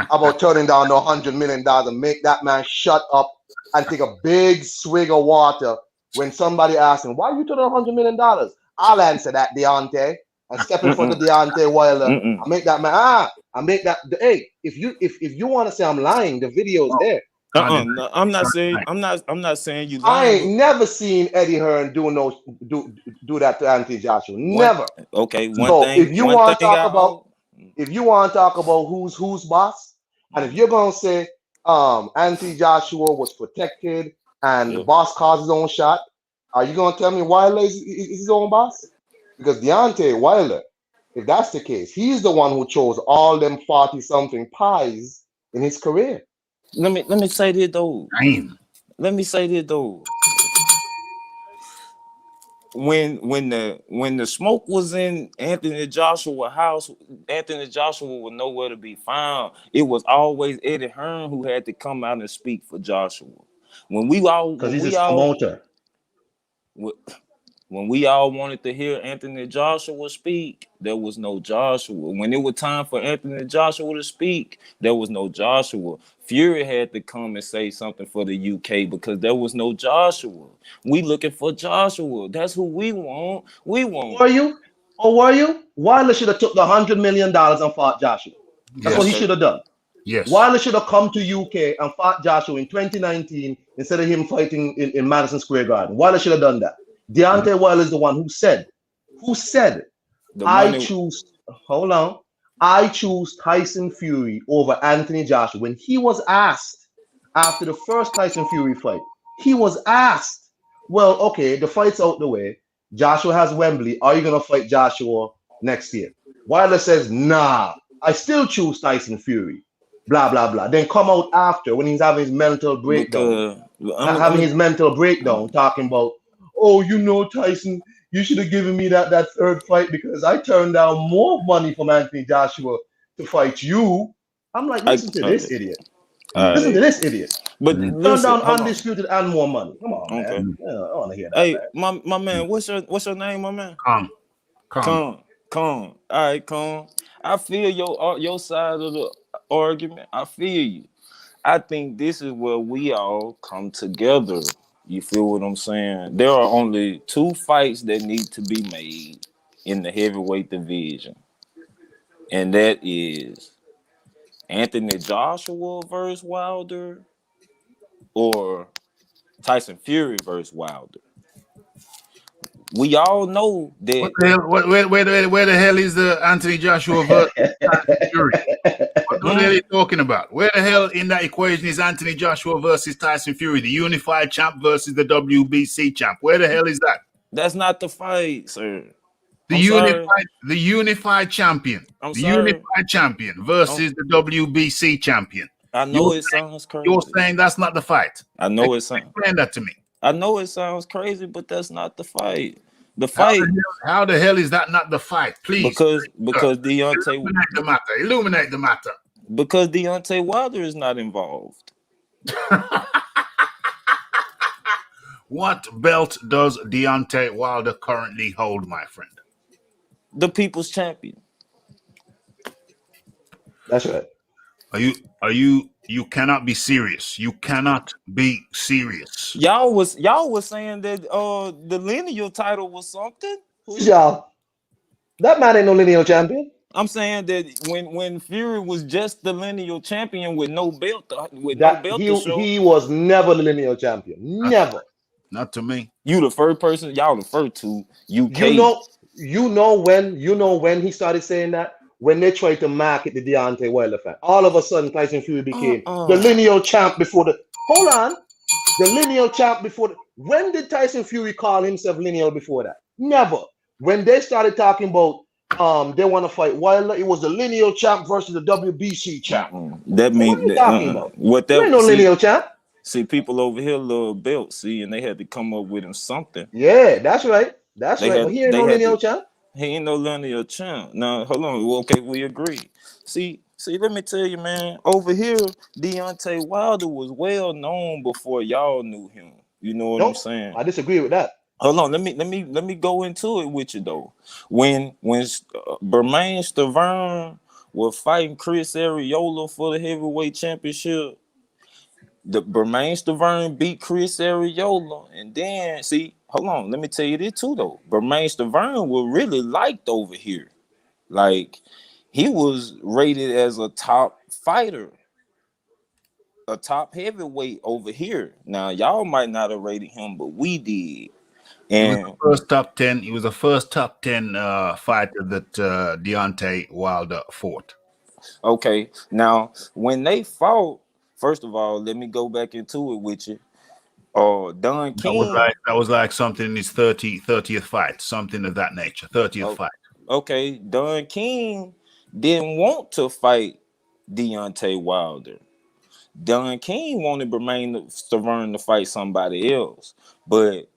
B: about turning down the $100 million and make that man shut up and take a big swig of water when somebody asks him, why you turning $100 million? I'll answer that, Deontay, and step in front of Deontay Wilder. I make that man, I make that, hey, if you want to say I'm lying, the video's there.
C: No, I'm not saying you
B: I
C: lying.
B: ain't never seen Eddie Hearn do that to Anthony Joshua. Never.
C: Okay,
B: if you want to talk about who's boss, and if you're gonna say Anthony Joshua was protected and the boss caused his own shot, are you gonna tell me Wilder is his own boss? Because Deontay Wilder, if that's the case, he's the one who chose all them 40-something pies in his career.
C: Let me say this though. Let me say this though. When the smoke was in Anthony Joshua's house, Anthony Joshua was nowhere to be found. It was always Eddie Hearn who had to come out and speak for Joshua.
B: Because he's his promoter.
C: When we all wanted to hear Anthony Joshua speak, there was no Joshua. When it was time for Anthony Joshua to speak, there was no Joshua. Fury had to come and say something for the UK because there was no Joshua. We looking for Joshua. That's who we want.
B: Were you? Wilder should have took the $100 million and fought Joshua. That's what he should have done.
A: Yes.
B: Wilder should have come to UK and fought Joshua in 2019 instead of him fighting in Madison Square Garden. Wilder should have done that. Deontay Wilder is the one who said, I choose Tyson Fury over Anthony Joshua. When he was asked after the first Tyson Fury fight, he was asked, well, okay, the fight's out the way. Joshua has Wembley. Are you going to fight Joshua next year? Wilder says, nah, I still choose Tyson Fury. Blah, blah, blah. Then come out after when he's having his mental breakdown. Talking about, oh, Tyson, you should have given me that third fight because I turned down more money from Anthony Joshua to fight you. I'm like, listen to this idiot. Listen to this idiot.
C: But
B: turn down undisputed and more money. Come on, man. Yeah, I want to hear that.
C: Hey, my man, what's your name, my man? Kong. All right, Kong. I feel your side of the argument. I feel you. I think this is where we all come together. You feel what I'm saying? There are only two fights that need to be made in the heavyweight division. And that is Anthony Joshua versus Wilder or Tyson Fury versus Wilder. We all know that.
A: Where the hell is the Anthony Joshua versus Tyson Fury? What the hell are you talking about? Where the hell in that equation is Anthony Joshua versus Tyson Fury, the unified champ versus the WBC champ? Where the hell is that?
C: That's not the fight, sir.
A: The unified champion. Unified champion versus the WBC champion.
C: I know sounds crazy.
A: You're saying that's not the fight.
C: I know it sounds.
A: Explain that to me.
C: I know it sounds crazy, but that's not the fight. The fight.
A: How the hell is that not the fight? Please.
C: Because Deontay
A: illuminate the matter.
C: Because Deontay Wilder is not involved.
A: What belt does Deontay Wilder currently hold, my friend?
C: The People's Champion.
B: That's right.
A: You cannot be serious. You cannot be serious.
C: Y'all was saying that the lineal title was something.
B: Who's y'all? That man ain't no lineal champion.
C: I'm saying that when Fury was just the lineal champion with no belt,
B: he was never the lineal champion. Never.
A: Not to me.
C: You the first person. Y'all the first to UK.
B: You know when he started saying that. When they tried to market the Deontay Wilder fight, all of a sudden Tyson Fury became the lineal champ before the. Hold on, the lineal champ before the. When did Tyson Fury call himself lineal before that? Never. When they started talking about they want to fight Wilder, it was the lineal champ versus the WBC champ.
C: That means
B: what are you talking about?
C: What that?
B: There ain't no lineal champ.
C: See, people over here love belts. See, and they had to come up with him something.
B: Yeah, that's right. That's right. But he ain't no lineal champ.
C: He ain't no lineal champ. Now, hold on. Okay, we agree. See, let me tell you, man. Over here, Deontay Wilder was well known before y'all knew him. You know what I'm saying?
B: I disagree with that.
C: hold on. Let me go into it with you though. When Bermain Stavern was fighting Chris Arreola for the heavyweight championship, the Bermain Stavern beat Chris Arreola, and then see, hold on, let me tell you this too though. Bermain Stavern was really liked over here. Like he was rated as a top fighter, a top heavyweight over here. Now y'all might not have rated him, but we did.
A: He was the
C: And
A: first top 10. He was the first top 10 fighter that Deontay Wilder fought.
C: okay, now when they fought, first of all, let me go back into it with you. Don King.
A: That was like something in his 30th fight, something of that nature. 30th fight.
C: Okay, Don King didn't want to fight Deontay Wilder. Don King wanted Bermain Stavern to fight somebody else, but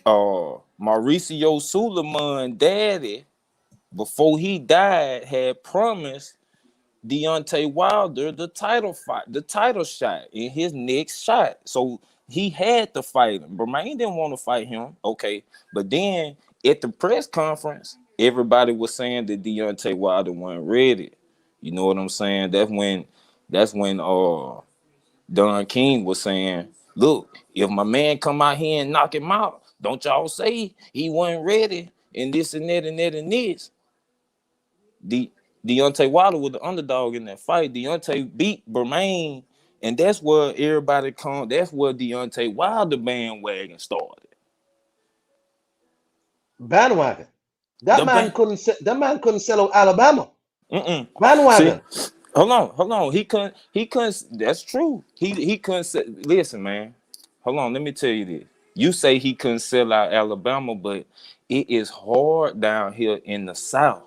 C: Mauricio Suleiman daddy, before he died, had promised Deontay Wilder the title fight, the title shot in his next shot. So he had to fight him. Bermain didn't want to fight him. Okay. But then at the press conference, everybody was saying that Deontay Wilder wasn't ready. You know what I'm saying? That's when Don King was saying, look, if my man come out here and knock him out, don't y'all say he wasn't ready and this and that and that and this. Deontay Wilder was the underdog in that fight. Deontay beat Bermain, and that's where everybody come. That's where Deontay Wilder bandwagon started.
B: Bandwagon. That man couldn't sell out Alabama.
C: Mm-mm.
B: Bandwagon.
C: See, hold on. He couldn't. That's true. He couldn't. Listen, man. Hold on. Let me tell you this. You say he couldn't sell out Alabama, but it is hard down here in the South.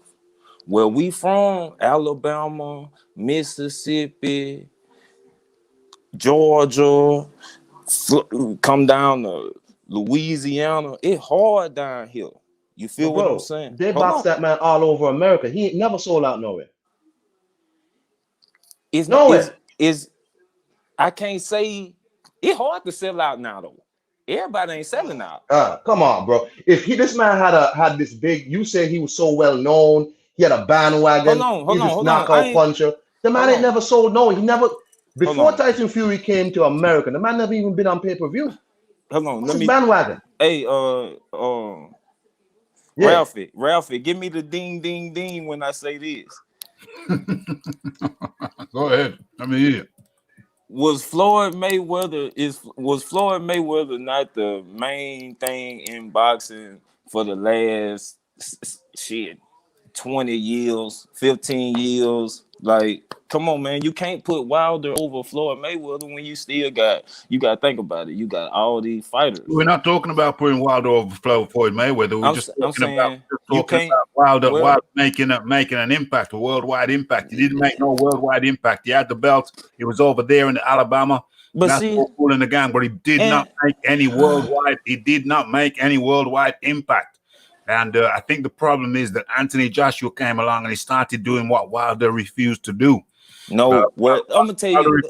C: Where we from, Alabama, Mississippi, Georgia, come down to Louisiana. It's hard down here. You feel what I'm saying?
B: They boxed that man all over America. He ain't never sold out nowhere.
C: I can't say it's hard to sell out now though. Everybody ain't selling out.
B: Come on, bro. If this man had this big, you say he was so well known. He had a bandwagon. He's this knockout puncher. The man ain't never sold. No, he never. Before Tyson Fury came to America, the man never even been on pay-per-view.
C: Hold on,
B: What's his bandwagon?
C: Hey, Ralphie, give me the ding, ding, ding when I say this.
A: Go ahead. Let me hear.
C: Was Floyd Mayweather not the main thing in boxing for the last 20 years, 15 years? Like, come on, man. You can't put Wilder over Floyd Mayweather when you still got to think about it. You got all these fighters.
A: We're not talking about putting Wilder over Floyd Mayweather. We're just talking about Wilder making an impact, a worldwide impact. He didn't make no worldwide impact. He had the belt. He was over there in Alabama. But that's all cool in the gang, but he did not make any worldwide. He did not make any worldwide impact. And I think the problem is that Anthony Joshua came along and he started doing what Wilder refused to do.
C: No, I'm gonna tell you.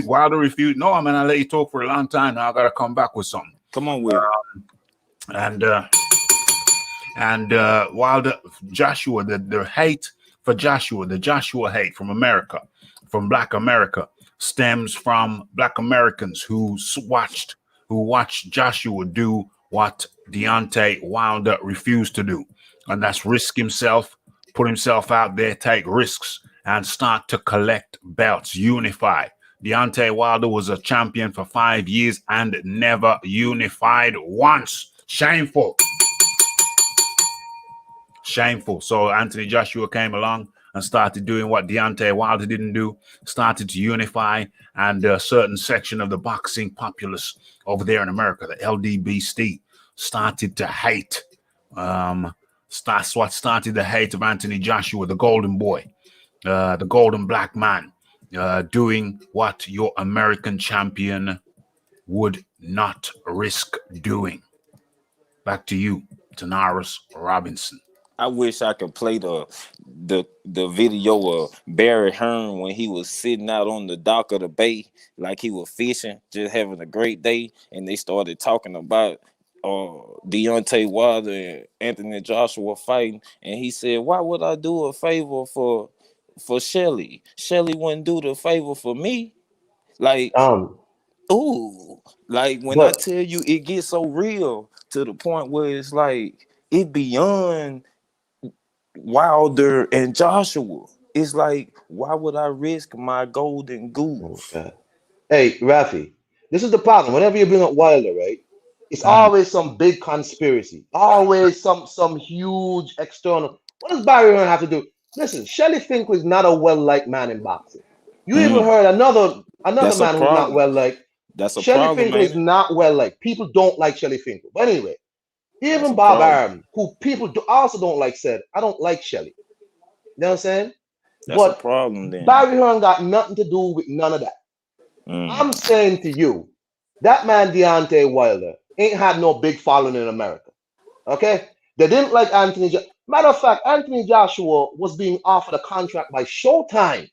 A: Wilder refused. No, I'm gonna let you talk for a long time. Now I gotta come back with something.
C: Come on with it.
A: And Wilder, Joshua, the hate for Joshua, the Joshua hate from America, from Black America, stems from Black Americans who watched Joshua do what Deontay Wilder refused to do, and that's risk himself, put himself out there, take risks, and start to collect belts, unify. Deontay Wilder was a champion for 5 years and never unified once. Shameful. So Anthony Joshua came along and started doing what Deontay Wilder didn't do, started to unify, and a certain section of the boxing populace over there in America, the LDBC, started to hate. That's what started the hate of Anthony Joshua, the golden boy, the golden black man, doing what your American champion would not risk doing. Back to you, Tanaris Robinson.
C: I wish I could play the video of Barry Hearn when he was sitting out on the dock of the bay, like he was fishing, just having a great day, and they started talking about Deontay Wilder and Anthony Joshua fighting, and he said, "Why would I do a favor for Shelly? Shelly wouldn't do the favor for me." Like,
B: Um,
C: ooh, like when I
B: but
C: tell you, it gets so real to the point where it's like it beyond Wilder and Joshua. It's like, why would I risk my golden goose?
B: okay. Hey, Rafi, this is the problem. Whenever you bring up Wilder, right? It's
A: Mhm.
B: always some big conspiracy, always some huge external. What does Barry Hearn have to do? Listen, Shelly Finkel is not a well-liked man in boxing. You even
C: Mm,
B: heard another
C: that's a
B: man who's not
C: problem.
B: well-liked.
C: That's a
B: Shelly
C: problem,
B: Finkel
C: ain't
B: is
C: it?
B: not well-liked. People don't like Shelly Finkel. But anyway,
C: That's
B: even
C: a
B: Bob
C: problem.
B: Arum, who people also don't like, said, "I don't like Shelly." You know what I'm saying?
C: That's a
B: But
C: problem then.
B: Barry Hearn got nothing to do with none of that.
C: Mm.
B: I'm saying to you, that man Deontay Wilder ain't had no big following in America. Okay? They didn't like Anthony. Matter of fact, Anthony Joshua was being offered a contract by Showtime,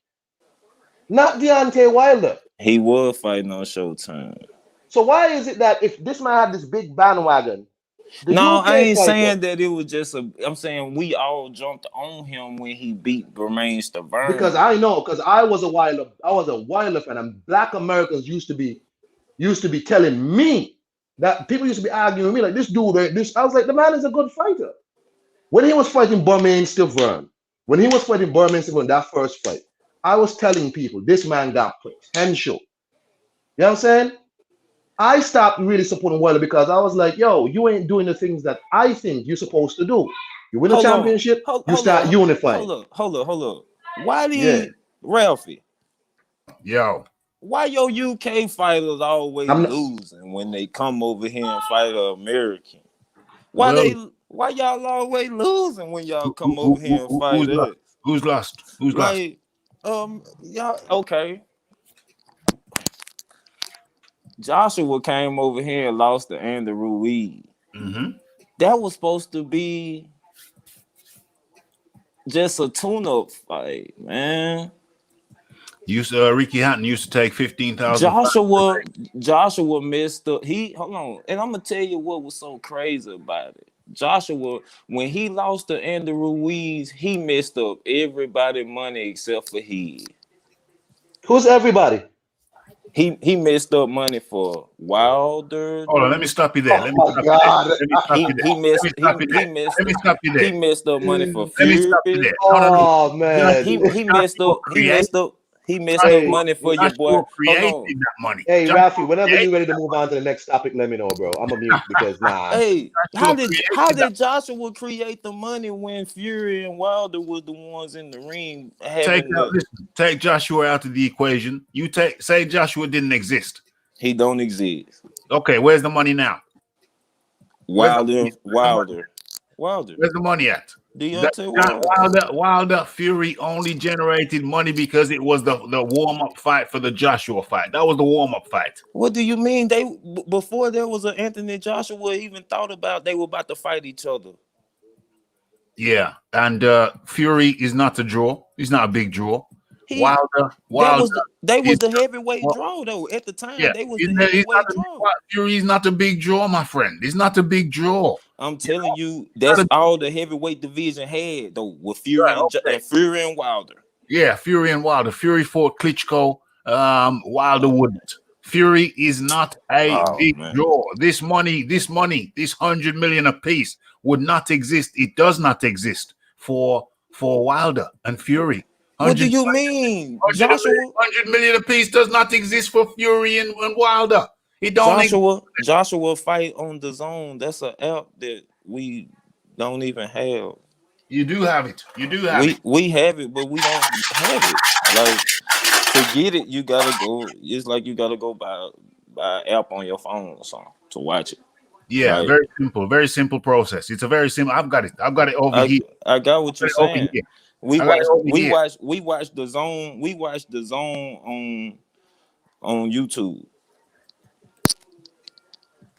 B: not Deontay Wilder.
C: He was fighting on Showtime.
B: So why is it that if this man had this big bandwagon, the
C: No, I
B: UK
C: ain't
B: fighter,
C: saying that it was just a. I'm saying we all jumped on him when he beat Bermain
B: because
C: Stavern.
B: I know, because I was a Wilder fan, and Black Americans used to be telling me that people used to be arguing with me like this dude, this. I was like, the man is a good fighter. When he was fighting Bermain Stivern, that first fight, I was telling people this man got potential. You know what I'm saying? I stopped really supporting Wilder because I was like, yo, you ain't doing the things that I think you're supposed to do. You win a
C: Hold on,
B: championship,
C: hold,
B: you
C: hold
B: start
C: up,
B: unifying.
C: hold up. Why
B: Yeah.
C: did Ralphie?
A: Yo,
C: Why your UK fighters always
B: I'm not,
C: losing when they come over here and fight an American? Why
A: well,
C: they? Why y'all always losing when y'all come over here and
A: who's
C: fight
A: lost?
C: us?
A: Who's lost? Who's lost?
C: Like, y'all okay? Joshua came over here and lost to Andy Ruiz.
A: Mm-hmm.
C: That was supposed to be just a tune-up fight, man.
A: Ricky Hatton used to take 15,000 fights.
C: Joshua, Joshua missed up. He hold on, and I'm gonna tell you what was so crazy about it. Joshua, when he lost to Andy Ruiz, he messed up everybody money except for he.
B: who's everybody?
C: He messed up money for Wilder.
A: Hold on, let me stop you there.
B: Oh
A: Let me
B: my
A: stop you there.
B: God.
A: Let me stop you there.
C: He
A: Let me
C: messed
A: stop you there. Let me stop you
C: he
A: there.
C: messed up money for
A: Let me stop you
C: Fury.
A: there. No, no, no.
B: Oh man.
A: Joshua created.
C: He messed up
A: Joshua,
B: Hey,
C: money for your boy.
A: Joshua
C: Hold
A: created
C: on.
A: that money.
B: hey, Rafi,
A: Joshua
B: whenever
A: created
B: you're ready to
A: that
B: move on to the next topic, let me know, bro. I'm a mute because nah.
C: Hey,
A: Joshua
C: how
A: created that.
C: did Joshua create the money when Fury and Wilder was the ones in the ring
A: Take
C: having
A: out,
C: the
A: listen, take Joshua out of the equation. Say Joshua didn't exist.
C: he don't exist.
A: Okay, where's the money now? Where's the money?
C: Wilder.
A: Where's the money at? That,
C: Deontay
A: that
C: Wilder.
A: Wilder Fury only generated money because it was the warm up fight for the Joshua fight. That was the warm up fight.
C: What do you mean? Before there was an Anthony Joshua even thought about they were about to fight each other.
A: Yeah, and Fury is not a draw. He's not a big draw.
C: He
A: Wilder
C: they was
A: is
C: the heavyweight
A: well,
C: draw though. At the time,
A: yeah.
C: they was
A: He's
C: the
A: not
C: heavyweight
A: a,
C: draw.
A: Fury is not a big draw, my friend. He's not a big draw.
C: I'm telling you,
A: Not
C: that's
A: a,
C: all the heavyweight division had though, with
A: right, okay.
C: Fury and Wilder.
A: Yeah, Fury and Wilder. Fury fought Klitschko. Wilder wouldn't. Fury is not a
C: Oh
A: big
C: man,
A: draw. This money, this 100 million apiece would not exist. It does not exist for Wilder and Fury.
C: what do
A: 100,
C: you mean,
A: 100 million apiece does not exist for Fury and Wilder. It don't exist.
C: Joshua fight on the zone? That's an app that we don't even have.
A: You do have it. You do have it.
C: We have it, but we don't have it. Like to get it, you gotta go. It's like you gotta go buy an app on your phone or something to watch it.
A: Yeah,
C: Like
A: very simple process. It's a very simple. I've got it. I've got it over here.
C: I got what
A: I've got
C: you're
A: it over
C: saying.
A: here.
C: We
A: I got it
C: watched
A: over
C: we
A: here.
C: watched we watched the zone. We watched the zone on YouTube.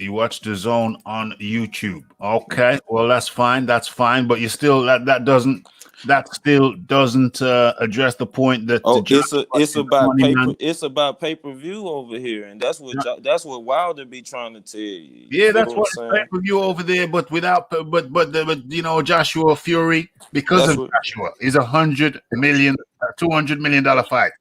A: You watch the zone on YouTube. Okay, well that's fine. That's fine. But you still that still doesn't address the point that the
C: Oh,
A: judge
C: it's
A: is the
C: about
A: money man.
C: it's about pay-per-view over here, and that's what Wilder be trying to tell you. You
A: Yeah,
C: feel
A: that's
C: what I'm
A: what
C: saying?
A: pay-per-view over there, but without but you know, Joshua Fury, because
C: That's
A: of
C: what
A: Joshua, is $200 million fight.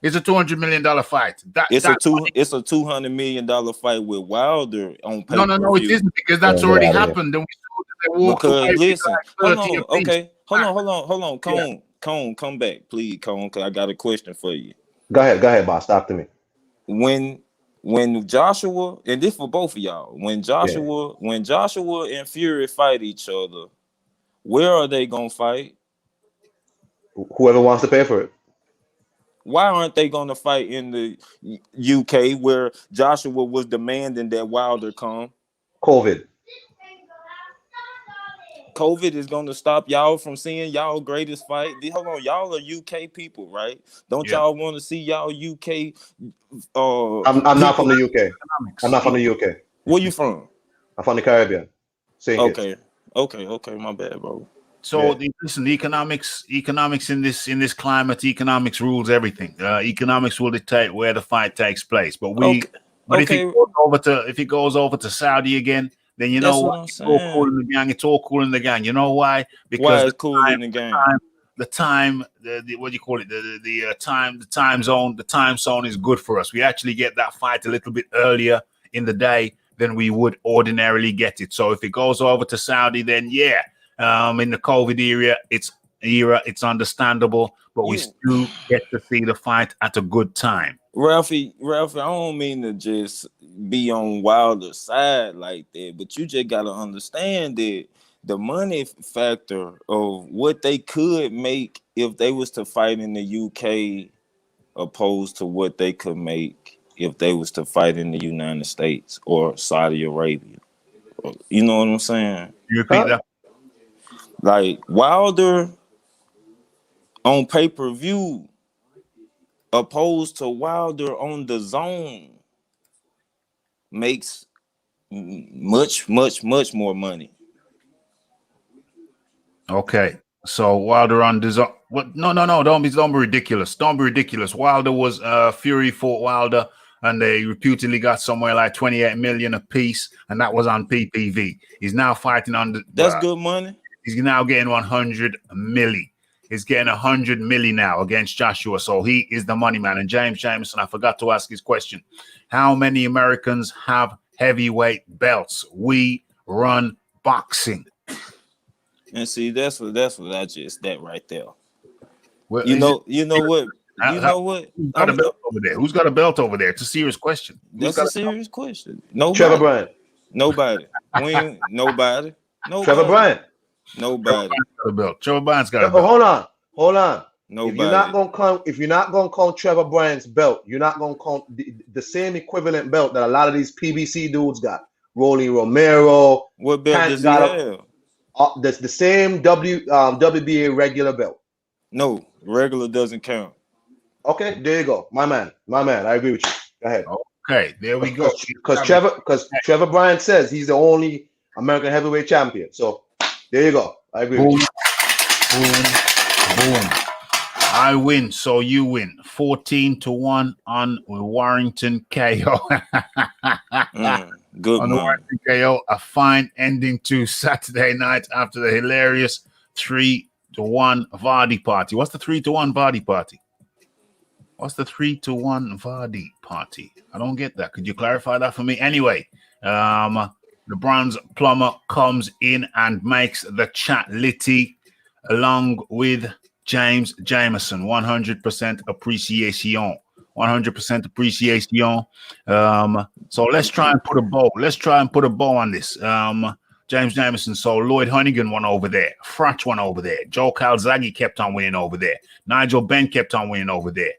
A: It's a $200 million fight.
C: it's a
A: That
C: $200 million fight with Wilder on
A: no, it
C: pay-per-view.
A: isn't, because
B: Man,
A: that's
B: get
A: already
B: out of here.
A: happened. And we saw that they walked
C: Because
A: away with
C: listen, hold
A: like 30
C: on,
A: apiece.
C: okay, hold on,
A: Yeah.
C: Cone, come back, please, Cone, because I got a question for you.
B: Go ahead, boss. Talk to me.
C: When Joshua, and this for both of y'all, when
B: Yeah.
C: Joshua and Fury fight each other, where are they gonna fight?
B: Whoever wants to pay for it.
C: Why aren't they gonna fight in the UK where Joshua was demanding that Wilder come?
B: COVID.
C: COVID is gonna stop y'all from seeing y'all greatest fight. Hold on, y'all are UK people, right? Don't
A: Yeah.
C: y'all want to see y'all UK
B: I'm not from
C: people?
B: the UK. I'm not from the UK.
C: Where you from?
B: I'm from the Caribbean. St. Kitts.
C: Okay, my bad, bro.
A: So
B: Yeah.
A: listen, economics in this climate, economics rules everything. Economics will dictate where the fight takes place. But
C: Okay,
A: if it goes over to Saudi again, then you know
C: that's what
A: what?
C: I'm
A: It's all cool
C: saying.
A: in the gang. It's all cool in the gang. You know why?
C: Why
A: Because
C: it's cool in the game?
A: the what do you call it? The time zone is good for us. We actually get that fight a little bit earlier in the day than we would ordinarily get it. So if it goes over to Saudi, then yeah. In the COVID it's understandable, but we
C: You,
A: still get to see the fight at a good time.
C: Ralphie, I don't mean to just be on Wilder's side like that, but you just gotta understand that the money factor of what they could make if they was to fight in the UK opposed to what they could make if they was to fight in the United States or Saudi Arabia. You know what I'm saying?
A: You repeat that?
C: Like Wilder on pay-per-view opposed to Wilder on the zone makes much more money.
A: Okay. So Wilder on this. What? No. Don't be ridiculous. Don't be ridiculous. Wilder was Fury fought Wilder, and they reputedly got somewhere like 28 million a piece, and that was on PPV. He's now fighting on the.
C: That's good money.
A: He's now getting 100 milli. He's getting 100 milli now against Joshua. So he is the money man. And James Jameson, I forgot to ask his question. How many Americans have heavyweight belts? We run boxing.
C: And see, that's what I just that right there.
A: Well,
C: You know what?
A: Who's got a belt over there? Who's got a belt over there? It's a serious question.
C: That's a serious question.
B: Trevor Bryant.
C: Nobody. Nobody.
B: Trevor Bryant.
C: Nobody.
A: Trevor Bryant's got a belt.
B: Hold on.
C: Nobody.
B: If you're not gonna count Trevor Bryant's belt, you're not gonna count the same equivalent belt that a lot of these PBC dudes got. Rolly Romero.
C: What belt does he have?
B: That's the same WBA regular belt.
C: No, regular doesn't count.
B: Okay, there you go. My man. I agree with you. Go ahead.
A: Okay, there we go.
B: Because Trevor Bryant says he's the only American heavyweight champion. So there you go. I agree with you.
A: Boom. I win, so you win. 14-1 on Warrington KO.
C: Good
A: on the Warrington KO, a fine ending to Saturday night after the hilarious 3-1 Vardy party. What's the 3-1 Vardy party? What's the 3-1 Vardy party? I don't get that. Could you clarify that for me? Anyway, the bronze plumber comes in and makes the chat litty along with James Jameson. 100% appreciation. 100% appreciation. So let's try and put a bow. On this. James Jameson. So Lloyd Hunnigan won over there. Fratch won over there. Joe Calzaghe kept on winning over there. Nigel Benn kept on winning over there.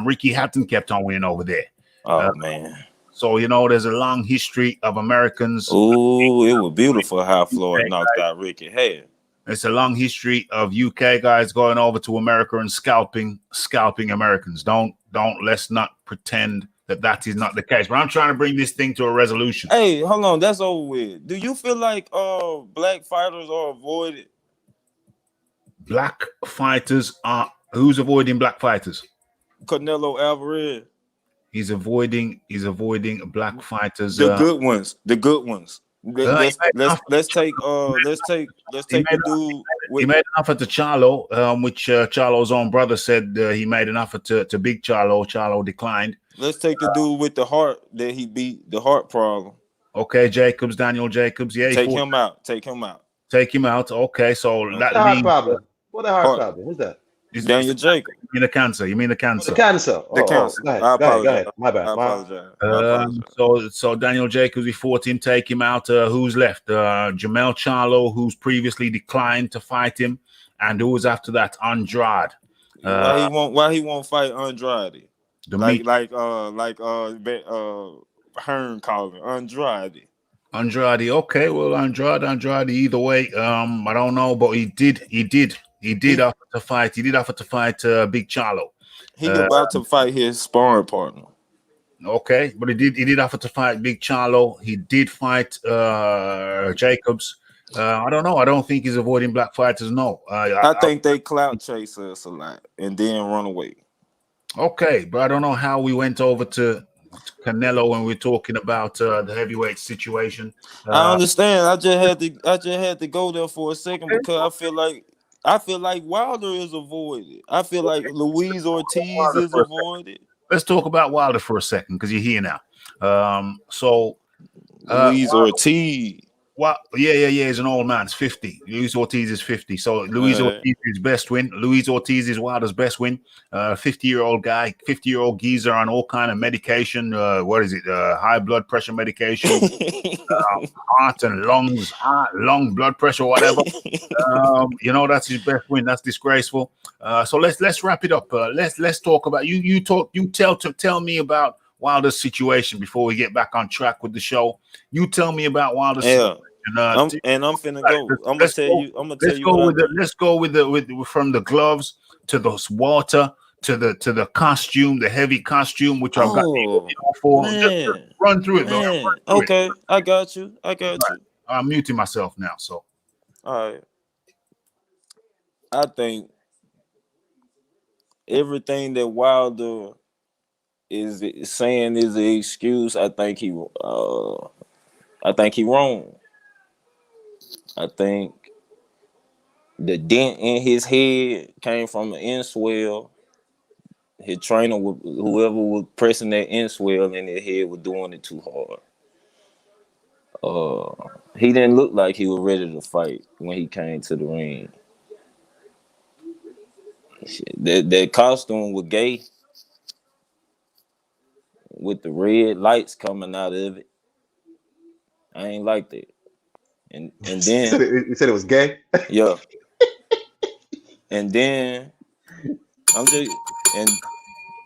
A: Ricky Hatton kept on winning over there.
C: Oh man.
A: So there's a long history of Americans.
C: Oh, it was beautiful how Floyd knocked out Ricky Hatton.
A: It's a long history of UK guys going over to America and scalping Americans. Let's not pretend that is not the case. But I'm trying to bring this thing to a resolution.
C: Hey, hold on, that's over with. Do you feel like black fighters are avoided?
A: Black fighters are who's avoiding black fighters?
C: Canelo Alvarez.
A: He's avoiding black fighters.
C: The good ones. The good ones. Let's take
A: he
C: the
A: made,
C: dude
A: he
C: with
A: made an offer to Charlo, which Charlo's own brother said he made an offer to Big Charlo. Charlo declined.
C: let's take the dude with the heart that he beat, the heart problem.
A: Okay, Daniel Jacobs. Yeah,
C: Take him out. Take him out.
A: Take him out. Okay, so that
B: heart
A: means
B: problem. What a heart problem? Who's that?
C: Daniel Jacobs.
A: You mean the cancer? You mean the cancer?
B: The cancer.
C: The cancer.
B: Go ahead.
C: I apologize.
B: Go ahead. My bad.
C: I apologize.
A: So Daniel Jacobs, we fought him, take him out. Who's left? Jamel Charlo, who's previously declined to fight him, and who was after that? Andrade.
C: Why he won't fight Andrade? Like Hearn called him Andrade.
A: Andrade. Okay, well Andrade. Either way, I don't know, but he did offer to fight. He did offer to fight Big Charlo.
C: He about to fight his sparring partner.
A: Okay, but he did offer to fight Big Charlo. He did fight Jacobs. I don't know. I don't think he's avoiding black fighters. No,
C: I think they clout chase us a lot and then run away.
A: Okay, but I don't know how we went over to Canelo when we're talking about the heavyweight situation.
C: I understand. I just had to go there for a second because I feel like Wilder is avoided. I feel like Luis Ortiz is avoided.
A: Let's talk about Wilder for a second because you're here now.
C: Luis Ortiz.
A: Well, yeah. He's an old man. It's 50. Luis Ortiz is 50. So Luis Ortiz is best win. Luis Ortiz is Wilder's best win. 50-year-old guy, 50-year-old geezer on all kind of medication. What is it? High blood pressure medication, heart and lungs, lung blood pressure, whatever. That's his best win. That's disgraceful. So let's wrap it up. Let's talk about you. Tell me about Wilder's situation before we get back on track with the show. You tell me about Wilder's situation.
C: I'm finna go. I'm gonna tell you.
A: Let's go with from the gloves to the water to the costume, the heavy costume, which I've got for. Just run through it, man.
C: Okay, I got you.
A: I'm muting myself now. So,
C: all right. I think everything that Wilder is saying is an excuse. I think he wrong. I think the dent in his head came from an inswell. His trainer, whoever was pressing that inswell in his head, was doing it too hard. He didn't look like he was ready to fight when he came to the ring. That costume was gay, with the red lights coming out of it. I ain't like that. And then
B: you said it was gay?
C: Yeah. And then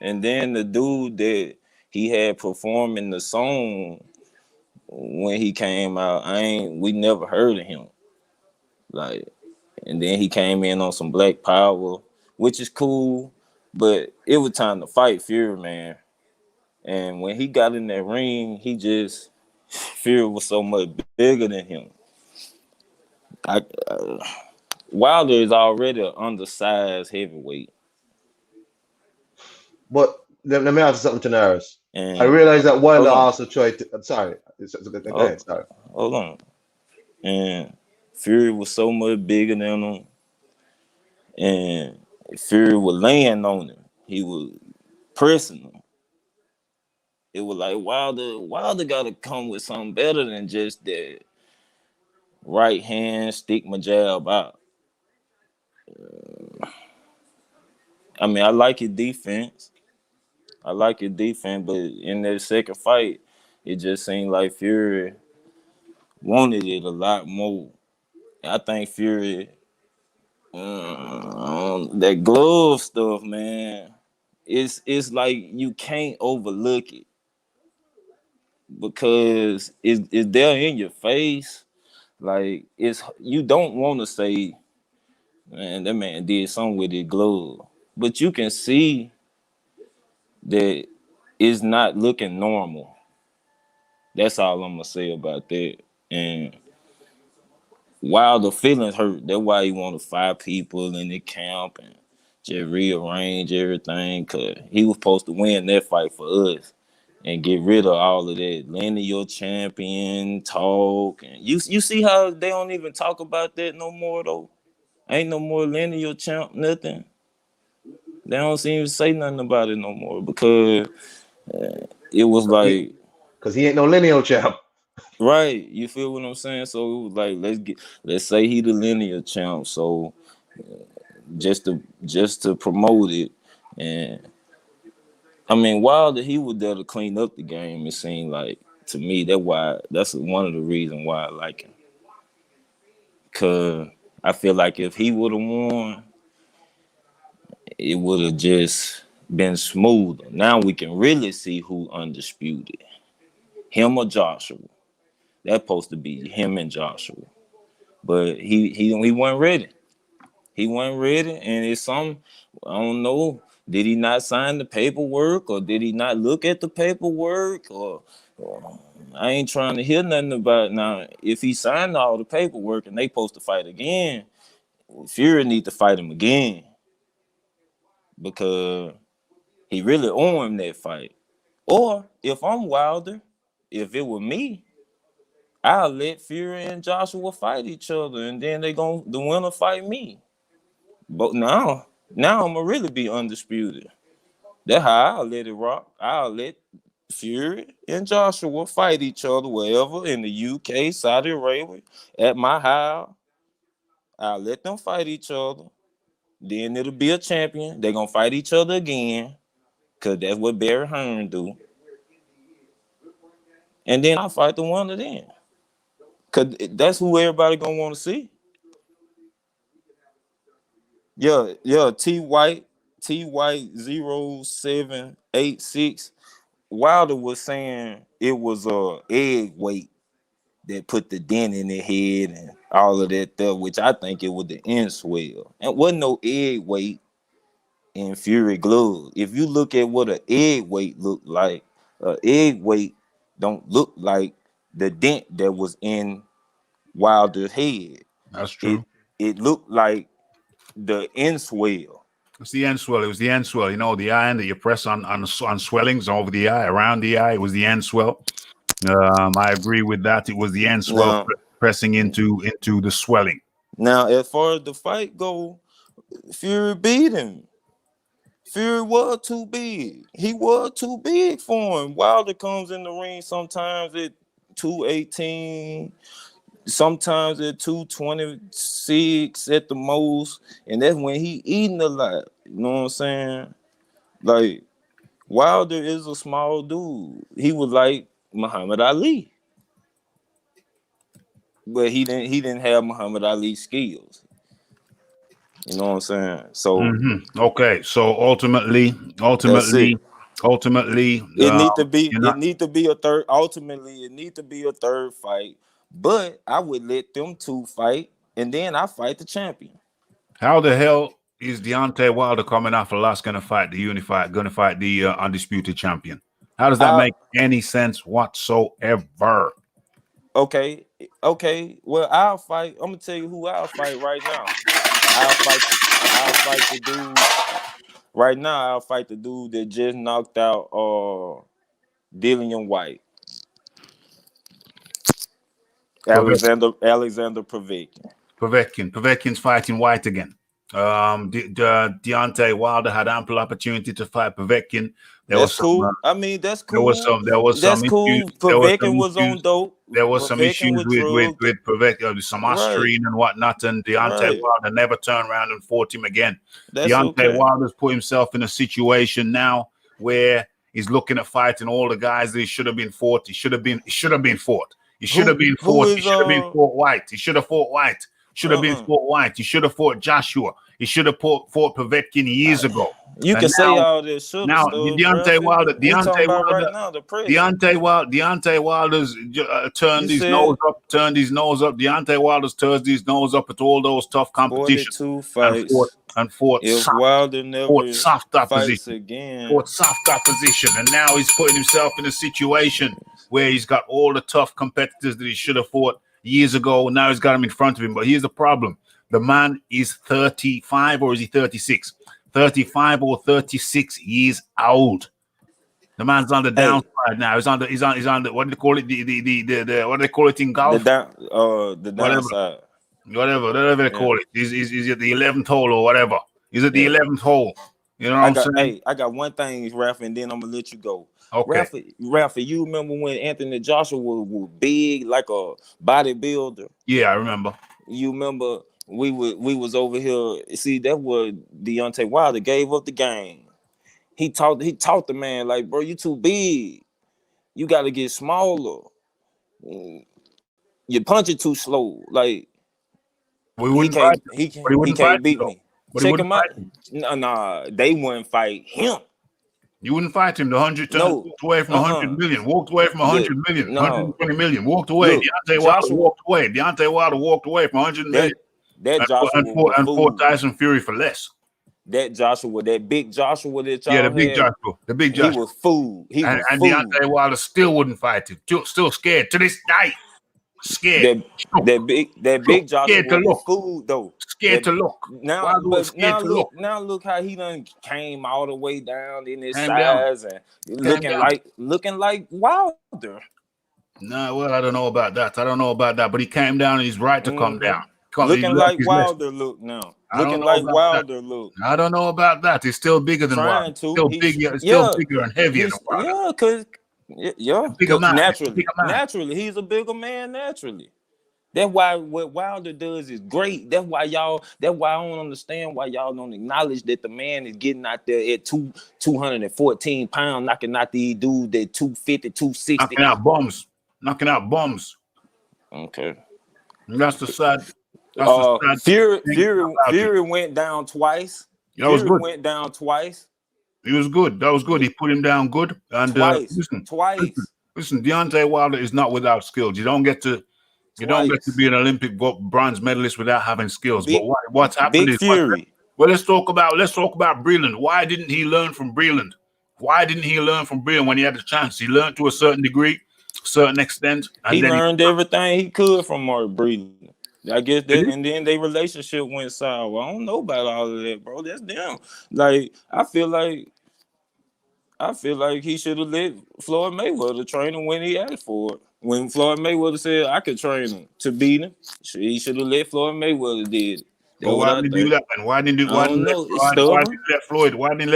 C: and then the dude that he had performing the song when he came out, we never heard of him. Like, and then he came in on some Black Power, which is cool, but it was time to fight Fury, man. And when he got in that ring, Fury was so much bigger than him. Wilder is already an undersized heavyweight.
B: But let me ask you something, Tanaris. I realize that Wilder also tried to. I'm sorry. Go ahead. Sorry.
C: Hold on. And Fury was so much bigger than him. And Fury was laying on him. He was pressing him. It was like Wilder got to come with something better than just that right hand stick my jab out. I mean, I like his defense. But in that second fight, it just seemed like Fury wanted it a lot more. I think Fury, that glove stuff, man, it's like you can't overlook it because it's there in your face. Like, you don't want to say, man, that man did something with his glove, but you can see that it's not looking normal. That's all I'm gonna say about that. And while the feelings hurt, that's why he want to fire people in the camp and just rearrange everything. Cause he was supposed to win that fight for us and get rid of all of that lineal champion talk. And you see how they don't even talk about that no more though. Ain't no more lineal champ, nothing. They don't seem to say nothing about it no more because it was like
B: Because he ain't no lineal champ.
C: right. You feel what I'm saying? So it was like let's say he the linear champ. So just to promote it, and I mean Wilder he was there to clean up the game. It seemed like to me that's one of the reasons why I like him. Cause I feel like if he would have won, it would have just been smoother. Now we can really see who undisputed. Him or Joshua. That's supposed to be him and Joshua. But he wasn't ready. He wasn't ready. And it's some, I don't know, did he not sign the paperwork or did he not look at the paperwork? Or I ain't trying to hear nothing about it. Now. If he signed all the paperwork and they supposed to fight again, Fury need to fight him again. Because he really owe him that fight. Or if I'm Wilder, if it were me, I'll let Fury and Joshua fight each other, and then the winner fight me. But now I'm gonna really be undisputed. That's how I'll let it rock. I'll let Fury and Joshua fight each other wherever in the UK, Saudi Arabia, at my house. I'll let them fight each other. Then it'll be a champion. They're gonna fight each other again, cause that's what Barry Hearn do. And then I'll fight the winner then. Cause that's who everybody gonna want to see. Yeah. T White 0786. Wilder was saying it was egg weight that put the dent in their head and all of that stuff, which I think it was the end swell. And wasn't no egg weight in Fury glove. If you look at what an egg weight looked like, egg weight don't look like the dent that was in Wilder's head.
A: That's
C: It
A: true.
C: it looked like the end swell.
A: It's the end swell. It was the end swell. You know, the iron that you press on swellings over the eye, around the eye. It was the end swell. I agree with that. It was the end swell
C: Now,
A: pressing into the swelling.
C: now, as far as the fight go, Fury beat him. Fury was too big. He was too big for him. Wilder comes in the ring sometimes at 218, sometimes at 226 at the most, and that's when he eating a lot. You know what I'm saying? Like Wilder is a small dude. He was like Muhammad Ali, but he didn't have Muhammad Ali's skills. You know what I'm saying? So
A: Okay, so ultimately,
C: that's it. It need to be.
A: you're
C: It
A: not.
C: need to be a third. Ultimately, it need to be a third fight. But I would let them two fight, and then I fight the champion.
A: How the hell is Deontay Wilder coming off a loss going to fight the undisputed champion? How does that
C: I
A: make any sense whatsoever?
C: okay, okay. Well, I'll fight. I'm gonna tell you who I'll fight right now. I'll fight. I'll fight the dude right now. I'll fight the dude that just knocked out Dillian White, Alexander Povetkin.
A: Povetkin's fighting White again. Deontay Wilder had ample opportunity to fight Povetkin. There was
C: That's
A: some.
C: cool. I mean, that's
A: There was
C: cool.
A: some. There was some
C: That's
A: issues.
C: cool.
A: There was some
C: Povetkin was
A: issues.
C: on dope.
A: There was some
C: Povetkin
A: issues
C: was
A: with
C: drugged.
A: Povetkin, some
C: Right.
A: Austrian and whatnot, and Deontay
C: Right.
A: Wilder never turned around and fought him again.
C: That's
A: Deontay
C: okay.
A: Wilder's put himself in a situation now where he's looking at fighting all the guys that he should have been fought. He should have been fought. He should have been
C: Who
A: fought. He
C: is
A: should have been fought White. He should have fought White. Should have been fought White. He should have fought Joshua. He should have fought Povetkin years ago.
C: You
A: And
C: can say all this sugar
A: now
C: stuff.
A: Deontay Wilder,
C: we talking about right now the president.
A: Deontay Wilder's turned his nose up. Deontay Wilder's turned his nose up at all those tough competitions
C: 42 fights
A: and fought
C: if
A: soft,
C: Wilder never
A: fought soft opposition
C: again.
A: Fought soft opposition, and now he's putting himself in a situation where he's got all the tough competitors that he should have fought years ago. Now he's got them in front of him. But here's the problem: the man is 35, or is he 36? 35 or 36 years old. The man's on the downside now. He's on the what do they call it? The what do they call it in golf?
C: The downside.
A: Whatever they call it. He's at the 11th hole or whatever. He's at the 11th hole. You know what I'm saying?
C: Hey, I got one thing, Rafa, and then I'm gonna let you go.
A: Okay.
C: Rafa, you remember when Anthony Joshua was big like a bodybuilder?
A: Yeah, I remember.
C: You remember we was over here. See, that was Deontay Wilder gave up the game. He taught the man, like, bro, you too big. You got to get smaller. You punch it too slow. Like, he can't beat me. Check him out. Nah, they wouldn't fight him.
A: You wouldn't fight him. The 100 walked away from 100 million. Walked away from 100 million. 120 million. Walked away. Deontay Wilder walked away. Deontay Wilder walked away from 100 million.
C: That Joshua
A: and fought Tyson Fury for less.
C: That Joshua, that big Joshua that y'all
A: the big Joshua.
C: He was fooled.
A: And Deontay Wilder still wouldn't fight him. Still scared to this day. Scared.
C: That big Joshua was fooled though.
A: Scared to look.
C: Now look how he done came all the way down in his size and looking like Wilder.
A: No, well, I don't know about that. But he came down and he's right to come down.
C: Looking like Wilder look now. Looking like Wilder look.
A: I don't know about that. He's still bigger than Wilder. Still bigger and heavier than Wilder.
C: Naturally, he's a bigger man. Naturally, that's why what Wilder does is great. That's why I don't understand why y'all don't acknowledge that the man is getting out there at 214 pounds, knocking out these dudes at 250, 260,
A: knocking out bums.
C: Okay,
A: that's the sad.
C: Fury went down twice. Went down twice.
A: He was good. That was good. He put him down good. And
C: twice.
A: Listen, Deontay Wilder is not without skills. You don't get to be an Olympic bronze medalist without having skills. But what's happened is
C: Fury.
A: Let's talk about Breland. Why didn't he learn from Breland? When he had the chance? He learned to a certain degree, certain extent. And
C: he learned everything he could from Mark Breland. I guess that, and then their relationship went sour. I don't know about all of that, bro. That's them. Like, I feel like he should have let Floyd Mayweather train him when he asked for it. When Floyd Mayweather said I could train him to beat him, he should have let Floyd Mayweather did it.
A: Well, why didn't he do that? And why didn't he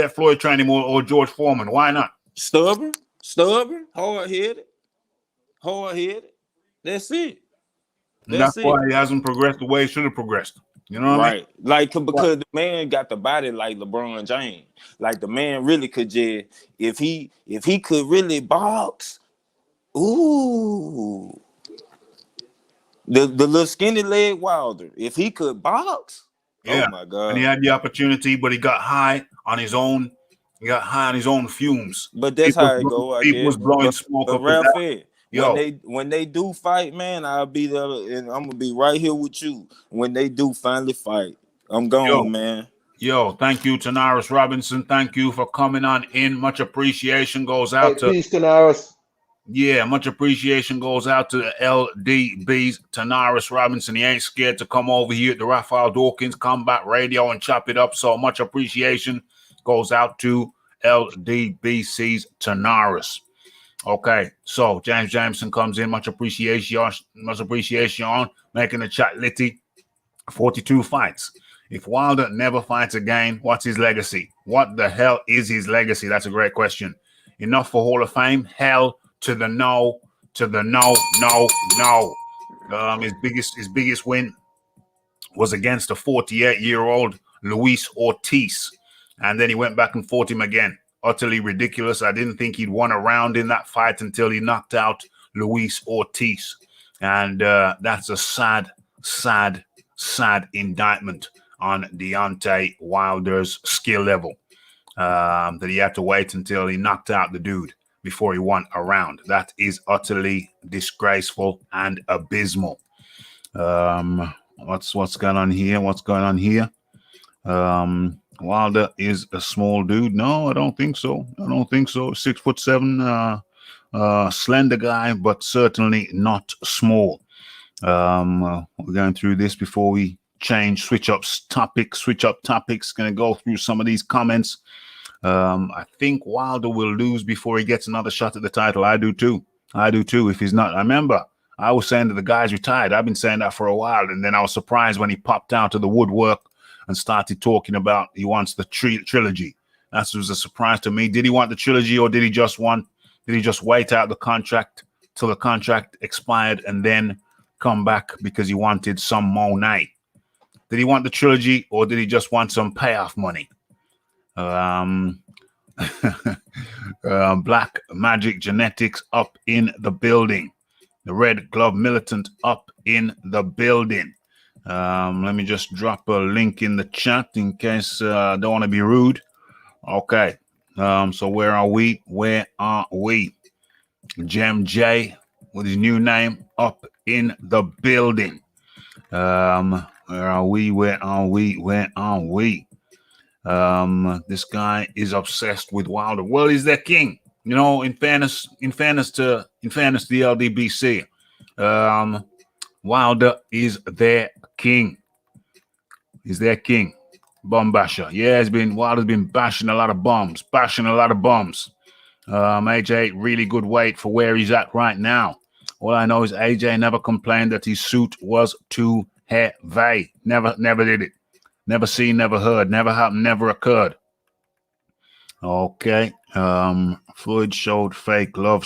A: let Floyd train him or George Foreman? Why not?
C: Stubborn, hard-headed. That's it.
A: That's why he hasn't progressed the way he should have progressed. You know what I mean?
C: Like, because the man got the body like LeBron James. Like, the man really could just, if he could really box, the little skinny leg Wilder, if he could box, oh my God.
A: And he had the opportunity, but he got high on his own. He got high on his own fumes.
C: But that's how it go.
A: He was blowing smoke up.
C: When they do fight, man, I'll be there and I'm gonna be right here with you. When they do finally fight, I'm going, man.
A: Thank you, Tanaris Robinson. Thank you for coming on in. Much appreciation goes out to
B: peace, Tanaris.
A: Yeah, much appreciation goes out to LDB's Tanaris Robinson. He ain't scared to come over here at the Raphael Dawkins Combat Radio and chop it up. So much appreciation goes out to LDBC's Tanaris. Okay, so James Jameson comes in. Much appreciation making the chat litty. 42 fights. If Wilder never fights again, what's his legacy? What the hell is his legacy? That's a great question. Enough for Hall of Fame? Hell to the no. His biggest win was against a 48-year-old Luis Ortiz, and then he went back and fought him again. Utterly ridiculous. I didn't think he'd won a round in that fight until he knocked out Luis Ortiz. And that's a sad sad indictment on Deontay Wilder's skill level. That he had to wait until he knocked out the dude before he won a round. That is utterly disgraceful and abysmal. What's going on here? What's going on here? Wilder is a small dude. No, I don't think so. 6'7", slender guy, but certainly not small. We're going through this before we switch up topics. Going to go through some of these comments. I think Wilder will lose before he gets another shot at the title. I do too. If he's not, I remember I was saying that the guy's retired. I've been saying that for a while, and then I was surprised when he popped out of the woodwork and started talking about he wants the trilogy. That was a surprise to me. Did he want the trilogy, or did he just wait out the contract till the contract expired and then come back because he wanted some more night? Did he want the trilogy, or did he just want some payoff money? Black Magic Genetics up in the building. The Red Glove Militant up in the building. Let me just drop a link in the chat in case I don't want to be rude. Okay. So where are we? Gem J with his new name up in the building. Where are we? This guy is obsessed with Wilder. Well, he's their king. You know, in fairness to the LDBC, Wilder is their king. He's their king. Bomb basher. Yeah, Wilder's been bashing a lot of bombs. AJ, really good weight for where he's at right now. All I know is AJ never complained that his suit was too heavy. Never did it. Never seen, never heard, never happened, never occurred. Okay. Floyd showed fake love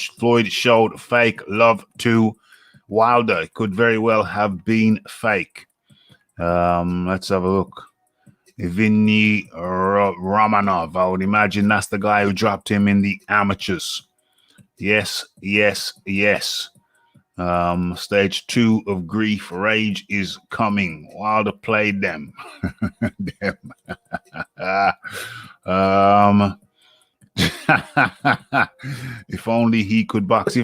A: to Wilder. It could very well have been fake. Let's have a look. Vinny Romanov. I would imagine that's the guy who dropped him in the amateurs. Yes. Stage 2 of grief, rage is coming. Wilder played them. If only he could box.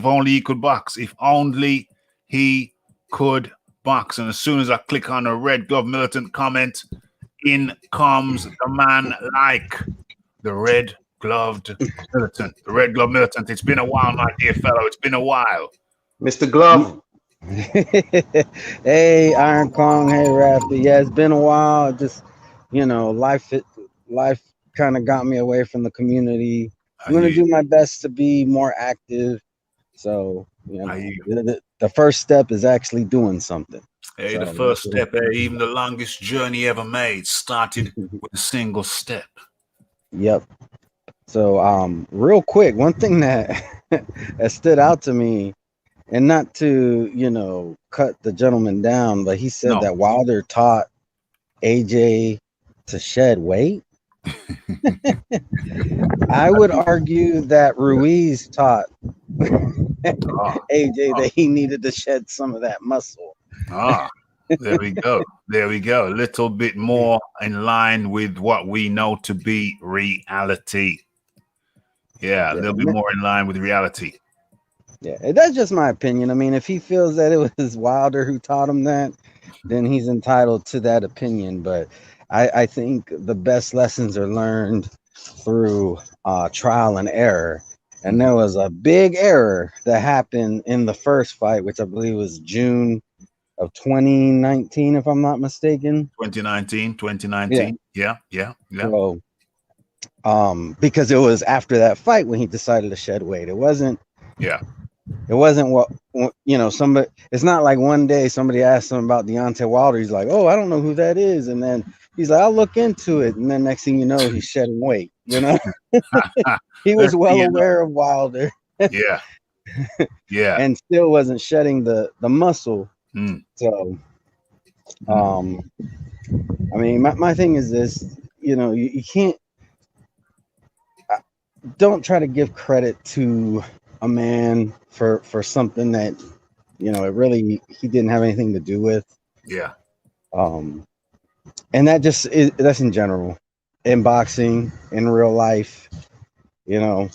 A: And as soon as I click on the Red Glove Militant comment, in comes the man like the Red Gloved Militant. The Red Glove Militant. It's been a while, my dear fellow. It's been a while.
B: Mr. Glove.
D: Hey, Iron Kong. Hey, Rafty. Yeah, it's been a while. Just, life kind of got me away from the community. I'm going to do my best to be more active. So, the first step is actually doing something.
A: Hey, the first step, even the longest journey ever made, started with a single step.
D: Yep. So, real quick, one thing that stood out to me, and not to, cut the gentleman down, but he said that Wilder taught AJ to shed weight. I would argue that Ruiz taught AJ that he needed to shed some of that muscle.
A: There we go. A little bit more in line with what we know to be reality. Yeah, a little bit more in line with reality.
D: Yeah, that's just my opinion. I mean, if he feels that it was Wilder who taught him that, then he's entitled to that opinion. But I think the best lessons are learned through trial and error. And there was a big error that happened in the first fight, which I believe was June of 2019, if I'm not mistaken.
A: 2019. Yeah.
D: So, because it was after that fight when he decided to shed weight. It wasn't what somebody. It's not like one day somebody asked him about Deontay Wilder. He's like, "Oh, I don't know who that is," and then he's like, "I'll look into it." And then next thing you know, he's shedding weight. He was well aware of Wilder.
A: Yeah,
D: and still wasn't shedding the muscle. So, I mean, my thing is this. You can't. Don't try to give credit to a man for something that he didn't have anything to do with. And that just that's in general, in boxing, in real life. You know,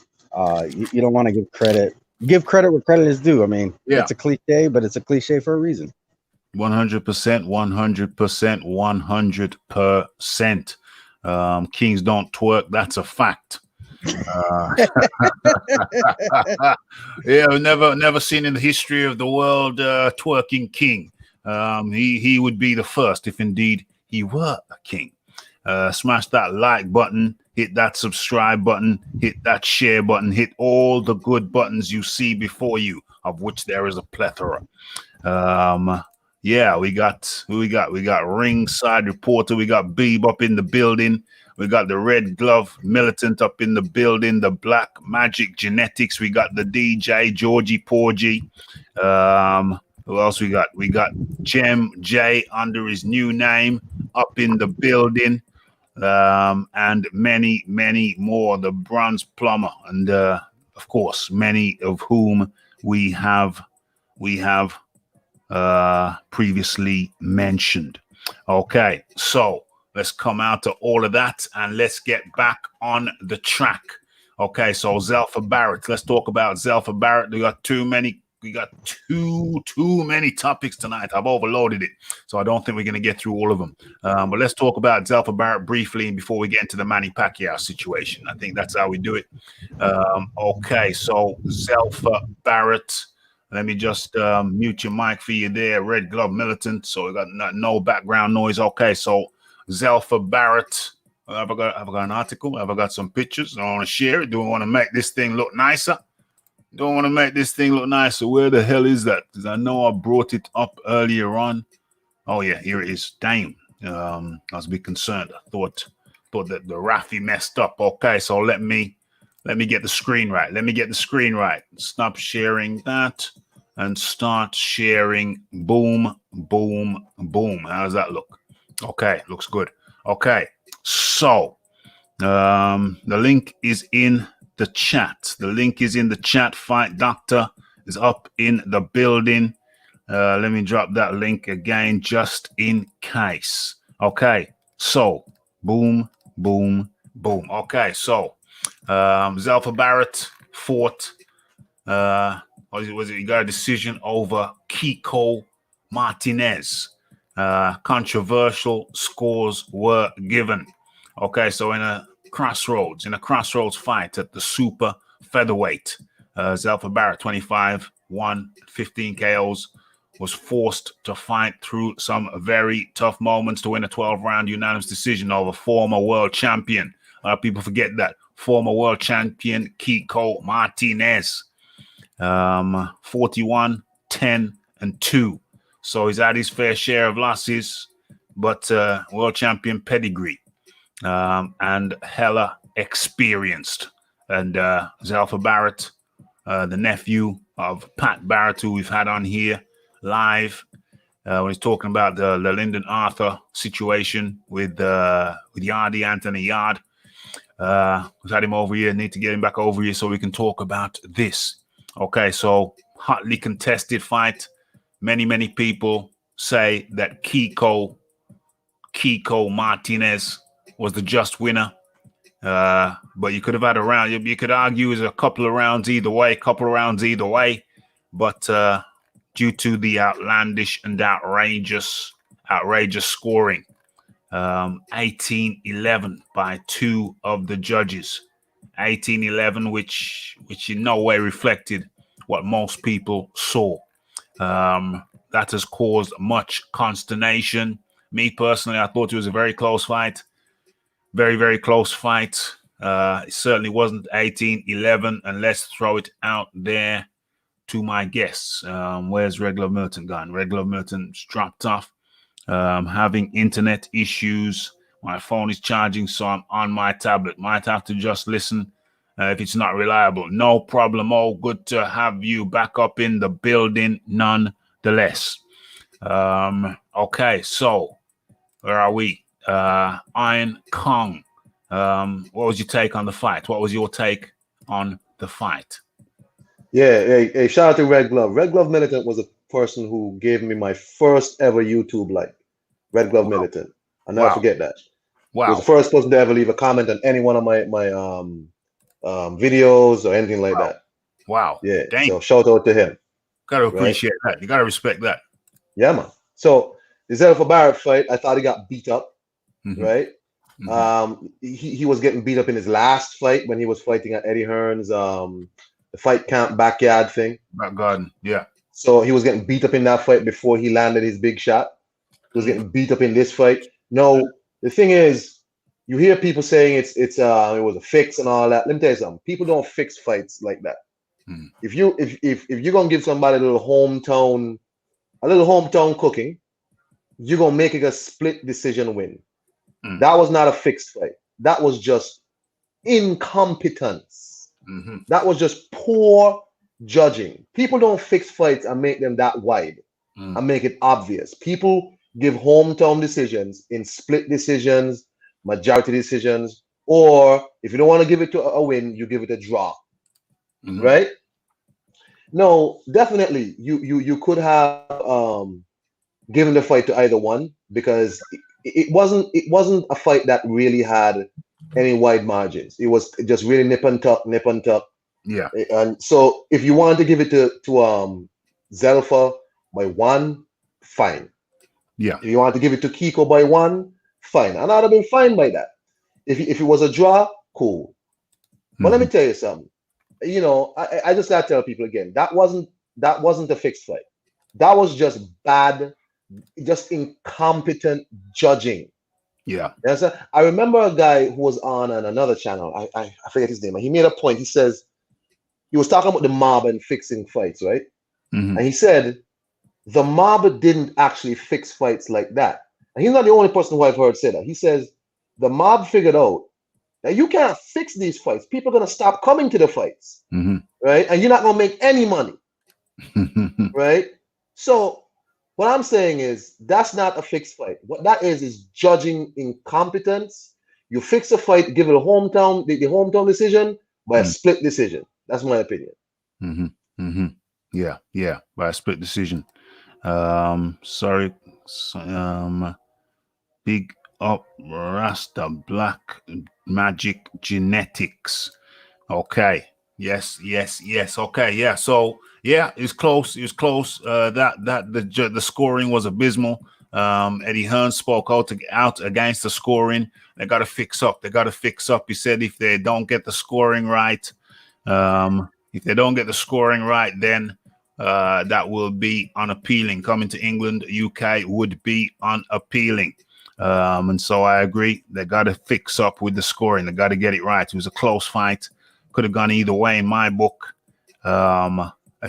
D: you don't want to give credit where credit is due. I mean,
A: Yeah.
D: it's a cliche, but it's a cliche for a reason.
A: 100%, 100%, 100%. Kings don't twerk. That's a fact. Yeah, I've never seen in the history of the world twerking king. He would be the first if indeed he were a king. Smash that like button, hit that subscribe button, hit that share button, hit all the good buttons you see before you, of which there is a plethora. Yeah, we got ringside reporter, we got Beeb up in the building, we got the red glove militant up in the building, the black magic genetics, we got the DJ Georgie Porgy. Who else we got? We got Gem J under his new name up in the building. And many more, the bronze plumber, and of course many of whom we have previously mentioned. Okay, so let's come out of all of that and let's get back on the track. Okay, so Zelfa Barrett. Let's talk about Zelfa Barrett. We got too many topics tonight. I've overloaded it, so I don't think we're going to get through all of them. But let's talk about Zelfa Barrett briefly before we get into the Manny Pacquiao situation. I think that's how we do it. Okay, so Zelfa Barrett. Let me just mute your mic for you there, Red Glove Militant. So we got no background noise. Okay, so Zelfa Barrett. Have I got an article? Have I got some pictures? I want to share it. Do I want to make this thing look nicer? Don't want to make this thing look nicer. Where the hell is that? Because I know I brought it up earlier on. Oh yeah, here it is. Damn. I was a bit concerned. I thought that the Rafi messed up. Okay, so let me get the screen right. Let me get the screen right. Stop sharing that and start sharing. Boom, boom, boom. How does that look? Okay, looks good. Okay, so the link is in the chat. The link is in the chat. Fight Doctor is up in the building. Let me drop that link again just in case. Okay, so boom, boom, boom. Okay, so Zelfa Barrett fought. Was it? He got a decision over Kiko Martinez. Controversial scores were given. Okay, so in a crossroads fight at the super featherweight, Zelfa Barrett, 25, won 15 KOs, was forced to fight through some very tough moments to win a 12-round unanimous decision over former world champion. A lot of people forget that. Former world champion Kiko Martinez. 41, 10, and 2. So he's had his fair share of losses, but world champion pedigree. And hella experienced. And Zelfa Barrett, the nephew of Pat Barrett, who we've had on here live, when he's talking about the Lyndon Arthur situation with Yardy, Anthony Yard. We've had him over here. Need to get him back over here so we can talk about this. Okay, so hotly contested fight. Many people say that Kiko Martinez was the just winner. But you could have had a round. You could argue is a couple of rounds either way. But due to the outlandish and outrageous scoring, 18-11 by two of the judges. 18-11, which in no way reflected what most people saw. That has caused much consternation. Me personally, I thought it was a very close fight. Very close fight. It certainly wasn't 18-11, and let's throw it out there to my guests. Where's Red Glove Militant gone? Red Glove Militant's dropped off. Having internet issues. My phone is charging, so I'm on my tablet. Might have to just listen if it's not reliable. No problem. Oh, good to have you back up in the building nonetheless. Okay, so where are we? Iron Kong. What was your take on the fight? What was your take on the fight?
B: Yeah, hey, shout out to Red Glove. Red Glove Militant was a person who gave me my first ever YouTube like. Red Glove Militant. I'll never
A: Wow.
B: forget that. He was
A: Wow.
B: the first person to ever leave a comment on any one of my videos or anything like that.
A: Wow.
B: Yeah.
A: Dang.
B: So shout out to him.
A: Gotta appreciate that. You gotta respect that.
B: Yeah, man. So the Zelfa Barrett fight, I thought he got beat up, right? He was getting beat up in his last fight when he was fighting at Eddie Hearn's the fight camp backyard thing.
A: Back garden, yeah.
B: So he was getting beat up in that fight before he landed his big shot. He was getting beat up in this fight. No, the thing is, you hear people saying it was a fix and all that. Let me tell you something. People don't fix fights like that. If you're gonna give somebody a little hometown cooking, you're gonna make it a split decision win. That was not a fixed fight. That was just incompetence. That was just poor judging. People don't fix fights and make them that wide and make it obvious. People give hometown decisions in split decisions, majority decisions, or if you don't want to give it to a win, you give it a draw. Right? No, definitely. You could have given the fight to either one because it wasn't a fight that really had any wide margins. It was just really nip and tuck.
A: Yeah.
B: And so if you wanted to give it to Zelfa by one, fine.
A: Yeah.
B: If you want to give it to Kiko by one, fine. And I'd have been fine by that. If it was a draw, cool. But let me tell you something. You know, I just gotta tell people again, that wasn't a fixed fight. That was just bad, just incompetent judging.
A: Yeah.
B: Yes, I remember a guy who was on another channel. I forget his name. He made a point. He says he was talking about the mob and fixing fights, right? And he said the mob didn't actually fix fights like that. And he's not the only person who I've heard say that. He says the mob figured out that you can't fix these fights. People are gonna stop coming to the fights, right? And you're not gonna make any money, right? So what I'm saying is that's not a fixed fight. What that is judging incompetence. You fix a fight, give it a hometown, the hometown decision by a split decision. That's my opinion.
A: Yeah, by a split decision. Big up Rasta Black Magic Genetics. Okay. Yes. Okay. Yeah. So yeah, it was close. The scoring was abysmal. Eddie Hearn spoke out against the scoring. They got to fix up. He said if they don't get the scoring right, then that will be unappealing. Coming to England, UK would be unappealing. And so I agree. They got to fix up with the scoring. They got to get it right. It was a close fight. Could have gone either way in my book.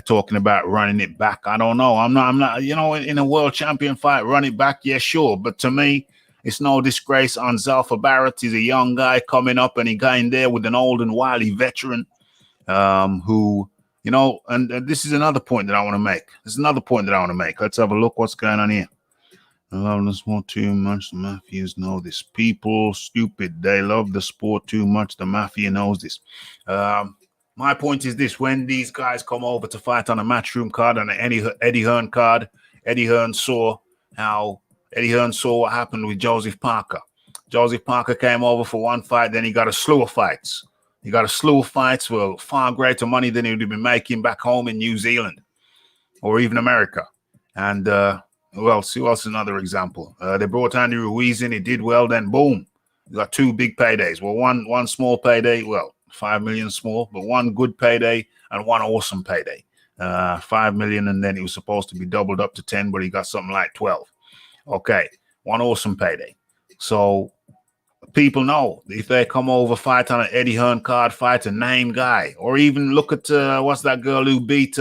A: Talking about running it back, I don't know. I'm not. In a world champion fight, run it back, yeah, sure. But to me, it's no disgrace on Zelfa Barrett. He's a young guy coming up, and he got in there with an old and wily veteran, who. And this is another point that I want to make. Let's have a look. What's going on here? I love the sport too much. The mafias know this. People stupid. They love the sport too much. The mafia knows this. My point is this: when these guys come over to fight on a matchroom card and an Eddie Hearn card, Eddie Hearn saw what happened with Joseph Parker. Joseph Parker came over for one fight, then he got a slew of fights. For far greater money than he would have been making back home in New Zealand or even America. And who else is another example? They brought Andy Ruiz in. He did well. Then boom, you got two big paydays. Well, one small payday. Well, 5 million small, but one good payday and one awesome payday. 5 million, and then it was supposed to be doubled up to 10, but he got something like 12. Okay, one awesome payday. So people know if they come over, fight on an Eddie Hearn card, fight a name guy, or even look at what's that girl who beat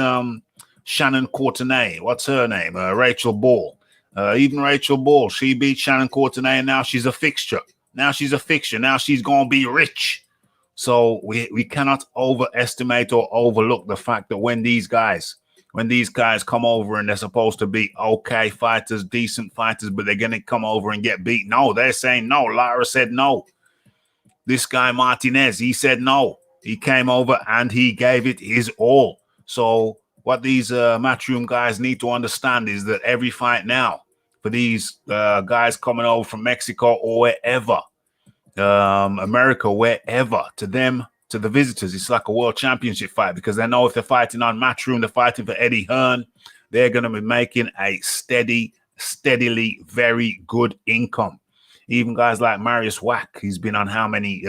A: Shannon Courtenay? What's her name? Rachel Ball. Even Rachel Ball, she beat Shannon Courtenay, and now she's a fixture. Now she's going to be rich. So we cannot overestimate or overlook the fact that when these guys come over and they're supposed to be okay fighters, decent fighters, but they're going to come over and get beat. No, they're saying no. Lara said no. This guy Martinez, he said no. He came over and he gave it his all. So what these matchroom guys need to understand is that every fight now, for these guys coming over from Mexico or wherever, America, wherever. To them, to the visitors, it's like a world championship fight because they know if they're fighting on Matchroom, they're fighting for Eddie Hearn, they're going to be making a steadily very good income. Even guys like Marius Wack, he's been on how many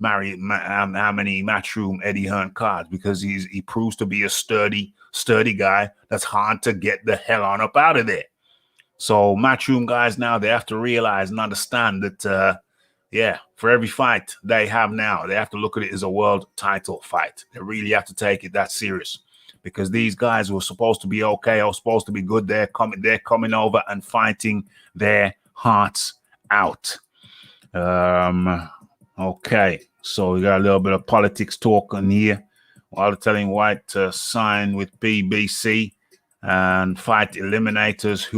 A: Matchroom Eddie Hearn cards because he proves to be a sturdy guy that's hard to get the hell on up out of there. So Matchroom guys now, they have to realize and understand that for every fight they have now, they have to look at it as a world title fight. They really have to take it that serious because these guys who are supposed to be okay or supposed to be good, they're coming over and fighting their hearts out. Okay, so we got a little bit of politics talk on here. While telling White to sign with BBC and fight eliminators,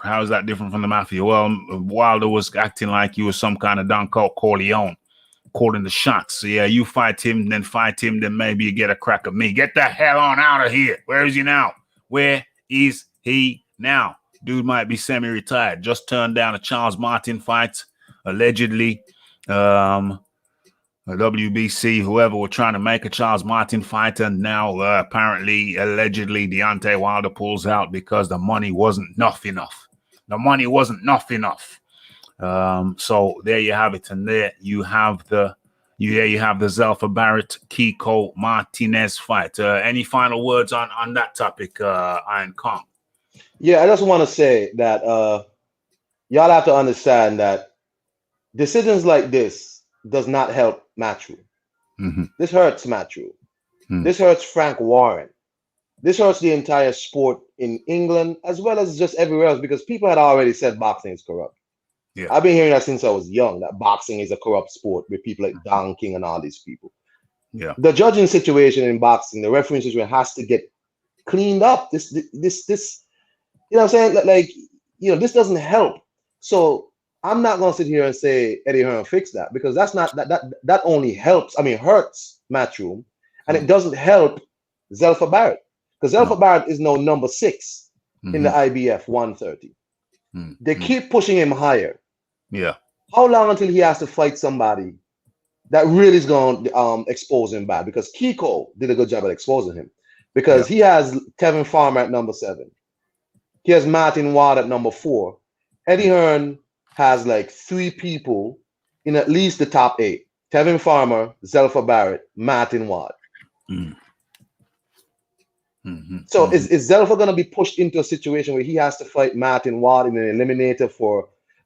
A: how is that different from the Mafia? Well, Wilder was acting like he was some kind of Don Corleone, calling the shots. So yeah, you fight him, then maybe you get a crack at me. Get the hell on out of here. Where is he now? Where is he now? Dude might be semi-retired. Just turned down a Charles Martin fight, allegedly. WBC, whoever were trying to make a Charles Martin fight, and now allegedly, Deontay Wilder pulls out because the money wasn't enough. The money wasn't enough. So there you have it, and there you have the Zelfa Barrett Kiko Martinez fight. Any final words on that topic, Iron Kong?
B: Yeah, I just want to say that y'all have to understand that decisions like this does not help Matchroom.
A: Mm-hmm.
B: This hurts Matchroom.
A: Mm.
B: This hurts Frank Warren. This hurts the entire sport in England as well as just everywhere else because people had already said boxing is corrupt.
A: Yeah.
B: I've been hearing that since I was young, that boxing is a corrupt sport with people like Don King and all these people.
A: Yeah.
B: The judging situation in boxing, the refereeing situation has to get cleaned up. This, you know what I'm saying? Like, this doesn't help. So I'm not going to sit here and say Eddie Hearn fix that because that's not that only helps. I mean, hurts Matchroom, and it doesn't help Zelfa Barrett because Zelfa Barrett is now number 6 in the IBF 130. They keep pushing him higher.
A: Yeah.
B: How long until he has to fight somebody that really is going to expose him bad? Because Kiko did a good job at exposing him because he has Tevin Farmer at number 7. He has Martin Ward at number 4. Eddie Hearn has like 3 people in at least the top 8. Tevin Farmer, Zelfa Barrett, Martin Ward. So is Zelfa going to be pushed into a situation where he has to fight Martin Ward in an eliminator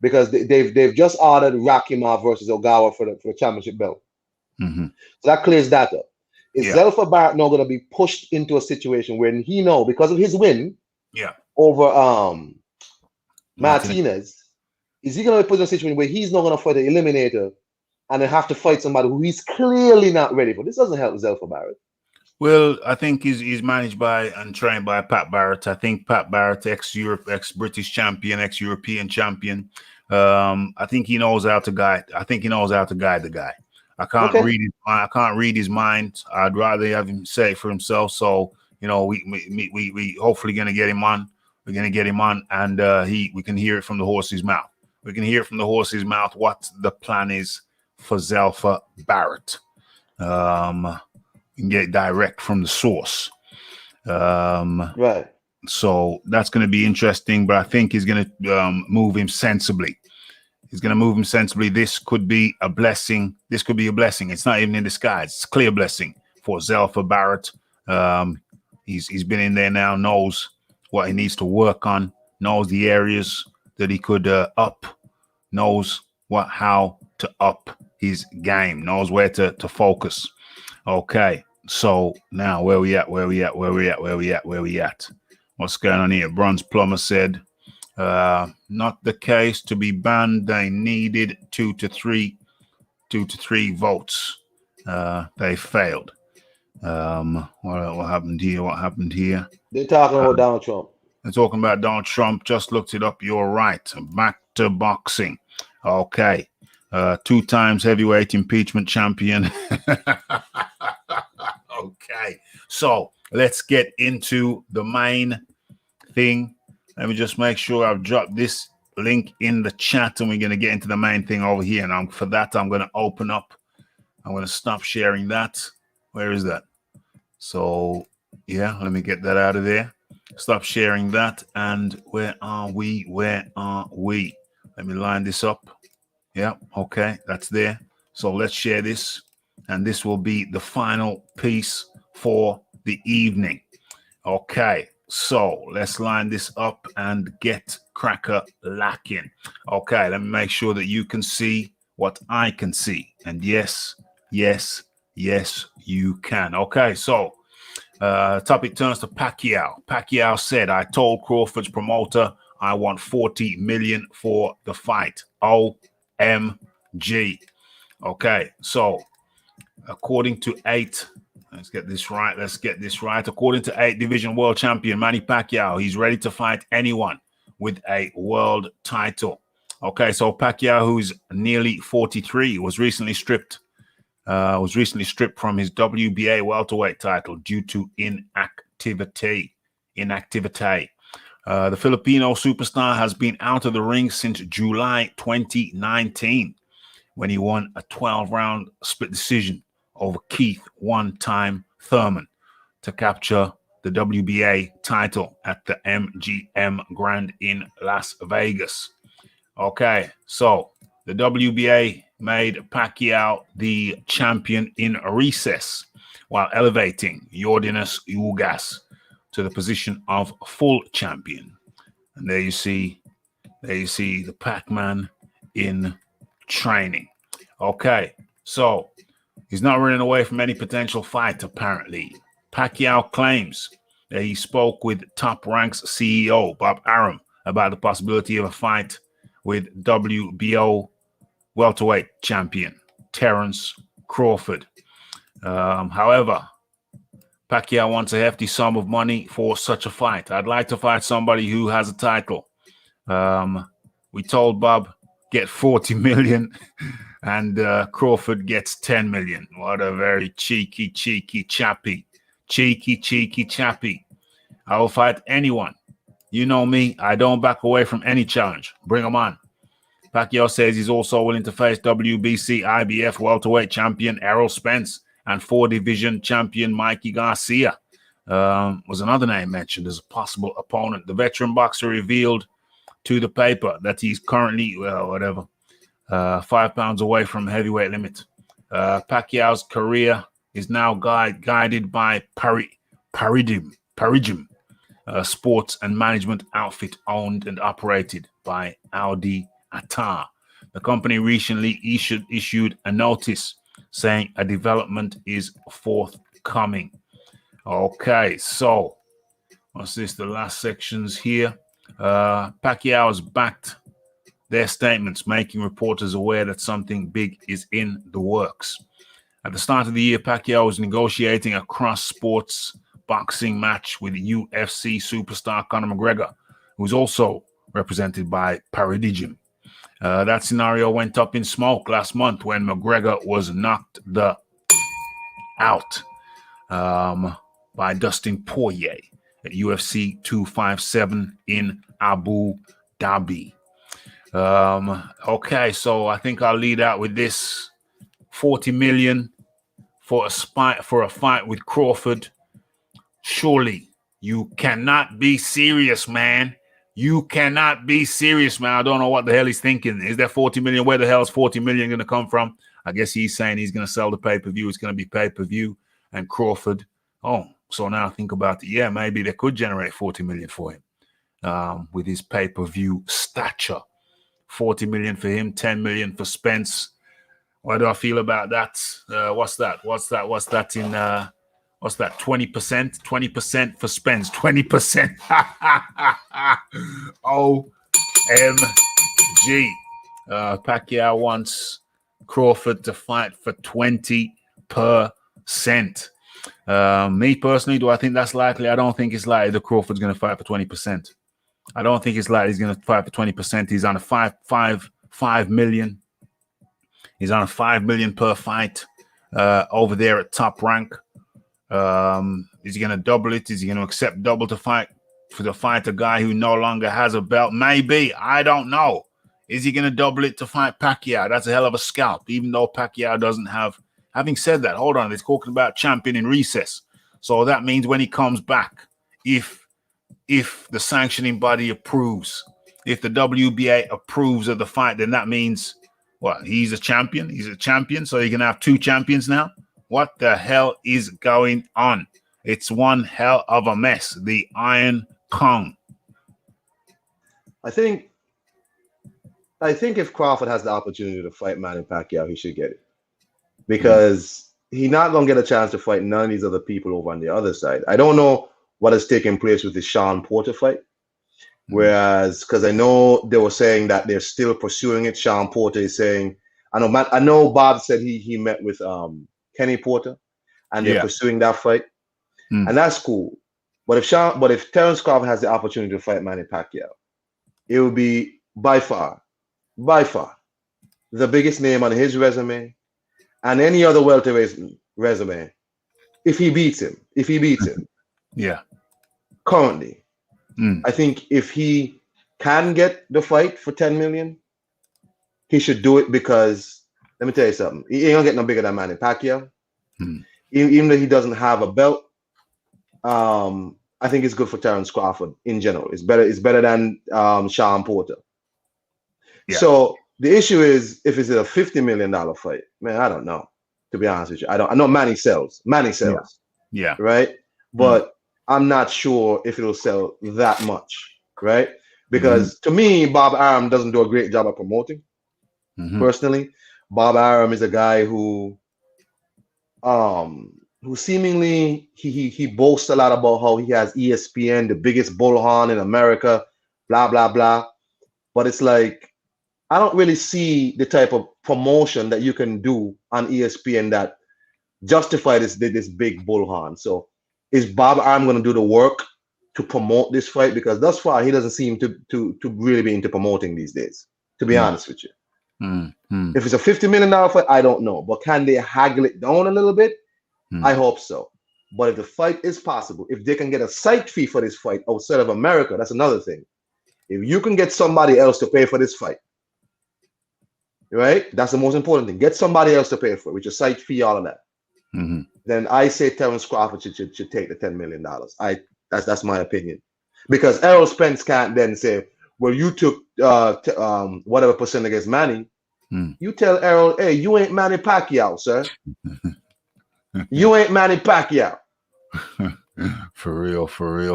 B: because they've just ordered Rakimov versus Ogawa for the championship belt. So that clears that up. Is Zelfa Barrett now going to be pushed into a situation where he know because of his win over Martinez, is he going to be put in a situation where he's not going to fight the eliminator and then have to fight somebody who he's clearly not ready for? This doesn't help Zelfa Barrett.
A: Well, I think he's managed by and trained by Pat Barrett. I think Pat Barrett, ex-British champion, ex-European champion. I think he knows how to guide. I think he knows how to guide the guy. I can't read his mind. I'd rather have him say it for himself. So we hopefully gonna get him on. We're gonna get him on, and we can hear it from the horse's mouth. We can hear from the horse's mouth what the plan is for Zelfa Barrett. You can get it direct from the source.
B: Right.
A: So that's going to be interesting, but I think he's going to move him sensibly. He's going to move him sensibly. This could be a blessing. This could be a blessing. It's not even in disguise. It's a clear blessing for Zelfa Barrett. He's been in there now, knows what he needs to work on, knows the areas that he could up, knows how to up his game, knows where to focus. Okay, so now where we at? What's going on here? Bronze Plumber said, not the case to be banned. They needed 2 to 3 votes. They failed. What happened here?
B: They're talking about Donald Trump.
A: They're talking about Donald Trump. Just looked it up. You're right. Back to boxing. Okay. 2 times heavyweight impeachment champion. Okay, so let's get into the main thing. Let me just make sure I've dropped this link in the chat, and we're going to get into the main thing over here. And for that, I'm going to open up. I'm going to stop sharing that. Where is that? So, yeah, let me get that out of there. Stop sharing that. And where are we? Where are we? Let me line this up. Yeah, okay, that's there. So let's share this. And this will be the final piece for the evening. Okay, so let's line this up and get cracker lacking. Okay, let me make sure that you can see what I can see. And yes, you can. Okay, so topic turns to Pacquiao. Pacquiao said, I told Crawford's promoter I want 40 million for the fight. OMG. Okay, so according to let's get this right. According to 8 division world champion Manny Pacquiao, he's ready to fight anyone with a world title. Okay, so Pacquiao, who's nearly 43, was recently stripped from his WBA welterweight title due to inactivity. The Filipino superstar has been out of the ring since July 2019, when he won a 12-round split decision over Keith one-time Thurman to capture the WBA title at the MGM Grand in Las Vegas. Okay, so the WBA made Pacquiao the champion in recess while elevating Yordenis Ugas to the position of full champion. And there you see the Pac Man in training. Okay, so he's not running away from any potential fight, apparently. Pacquiao claims that he spoke with Top Rank's CEO, Bob Arum, about the possibility of a fight with WBO welterweight champion Terence Crawford. However, Pacquiao wants a hefty sum of money for such a fight. I'd like to fight somebody who has a title. We told Bob, get 40 million and Crawford gets 10 million. What a very cheeky chappy. Cheeky chappy. I will fight anyone. You know me, I don't back away from any challenge. Bring them on. Pacquiao says he's also willing to face WBC IBF welterweight champion Errol Spence and 4-division champion Mikey Garcia. Was another name mentioned as a possible opponent. The veteran boxer revealed to the paper that he's currently, 5 pounds away from heavyweight limit. Pacquiao's career is now guided by Paradigm, sports and management outfit owned and operated by RDCR. The company recently issued a notice saying a development is forthcoming. Okay, so what's this? The last sections here. Pacquiao has backed their statements, making reporters aware that something big is in the works. At the start of the year, Pacquiao was negotiating a cross-sports boxing match with UFC superstar Conor McGregor, who's also represented by Paradigm. That scenario went up in smoke last month when McGregor was knocked out by Dustin Poirier at UFC 257 in Abu Dhabi. Okay, so I think I'll lead out with this. 40 million for a fight with Crawford. Surely you cannot be serious, man. You cannot be serious, man. I don't know what the hell he's thinking. Is there 40 million? Where the hell is 40 million going to come from? I guess he's saying he's going to sell the pay-per-view. It's going to be pay-per-view and Crawford. Oh, so now think about it. Yeah, maybe they could generate 40 million for him with his pay-per-view stature. 40 million for him, 10 million for Spence. What do I feel about that? What's that in 20%? 20% for Spence. 20%. OMG. Pacquiao wants Crawford to fight for 20%. Me personally, do I think that's likely? I don't think it's likely that Crawford's going to fight for 20%. I don't think it's likely he's going to fight for 20%. He's on a 5 million. He's on a 5 million per fight over there at Top Rank. Is he going to double it? Is he going to accept double to fight for the fight a guy who no longer has a belt? Maybe. I don't know. Is he going to double it to fight Pacquiao? That's a hell of a scalp, even though Pacquiao doesn't have. Having said that, hold on. They're talking about champion in recess. So that means when he comes back, if the sanctioning body approves, if the WBA approves of the fight, then that means what? He's a champion. He's a champion. So you can have two champions now. What the hell is going on? It's one hell of a mess. The Iron Kong.
B: I think if Crawford has the opportunity to fight Manny Pacquiao, he should get it. Because he's not going to get a chance to fight none of these other people over on the other side. I don't know what has taken place with the Sean Porter fight. Whereas, because I know they were saying that they're still pursuing it. Sean Porter is saying, I know Bob said he met with Kenny Porter and they're pursuing that fight. And that's cool. But if Terence Crawford has the opportunity to fight Manny Pacquiao, it will be by far the biggest name on his resume and any other welterweight resume. If he beats him.
A: Yeah.
B: Currently. I think if he can get the fight for 10 million, he should do it, because let me tell you something. He ain't gonna get no bigger than Manny Pacquiao. Even though he doesn't have a belt, I think it's good for Terence Crawford in general. It's better than Sean Porter. Yeah. So the issue is, if it's a $50 million fight, man, I don't know. To be honest with you, I know Manny sells.
A: Yeah.
B: Right. But I'm not sure if it'll sell that much. Right. Because to me, Bob Arum doesn't do a great job of promoting. Personally, Bob Arum is a guy who seemingly he boasts a lot about how he has ESPN, the biggest bullhorn in America, blah blah blah. But it's like, I don't really see the type of promotion that you can do on ESPN that justify this big bullhorn. So is Bob Arum going to do the work to promote this fight? Because thus far he doesn't seem to really be into promoting these days, to be honest with you. If it's a $50 million fight, I don't know. But can they haggle it down a little bit? I hope so. But if the fight is possible, if they can get a site fee for this fight outside of America, that's another thing. If you can get somebody else to pay for this fight, right? That's the most important thing. Get somebody else to pay for it, with your site fee, all of that. Then I say Terence Crawford should take the $10 million. That's my opinion. Because Errol Spence can't then say, well, you took whatever percent against Manny. You tell Errol, hey, you ain't Manny Pacquiao, sir. You ain't Manny Pacquiao.
A: For real.
B: You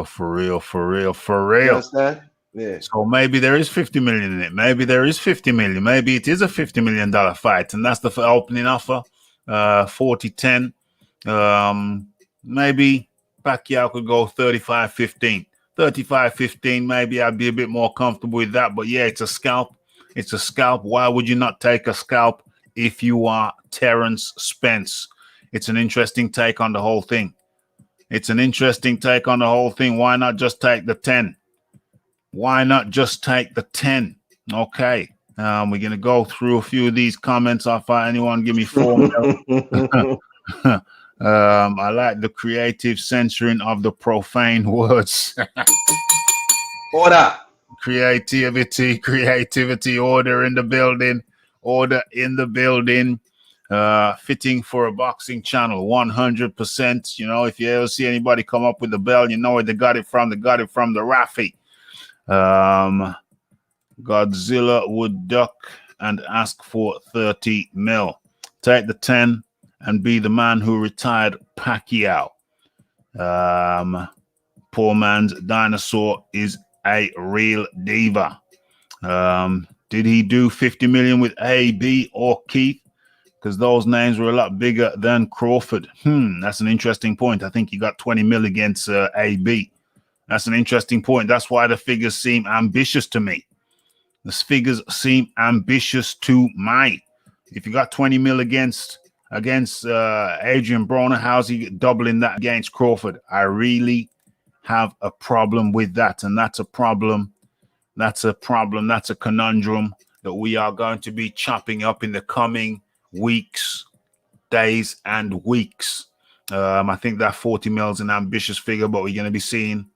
B: understand? Yeah.
A: So maybe there is 50 million in it. Maybe there is 50 million. Maybe it is a $50 million fight, and that's the opening offer. 40-10. Maybe Pacquiao could go 35-15. 35-15. Maybe I'd be a bit more comfortable with that. But yeah, it's a scalp. It's a scalp. Why would you not take a scalp if you are Terence Spence? It's an interesting take on the whole thing. Why not just take the 10? Okay. We're going to go through a few of these comments. If anyone give me 4 minutes. I like the creative censoring of the profane words.
B: Order.
A: Creativity, order in the building. Fitting for a boxing channel, 100%. You know, if you ever see anybody come up with the bell, you know where they got it from. They got it from the Rafi. Godzilla would duck and ask for 30 mil. Take the 10 and be the man who retired Pacquiao. Poor man's dinosaur is a real diva. Did he do 50 million with AB or Keith? Because those names were a lot bigger than Crawford. That's an interesting point. I think he got 20 mil against AB. That's an interesting point. That's why the figures seem ambitious to me. The figures seem ambitious to me. If you got 20 mil against Adrian Broner, how's he doubling that against Crawford? I really have a problem with that, and that's a problem. That's a conundrum that we are going to be chopping up in the coming days and weeks. I think that 40 mil is an ambitious figure, but we're going to be seeing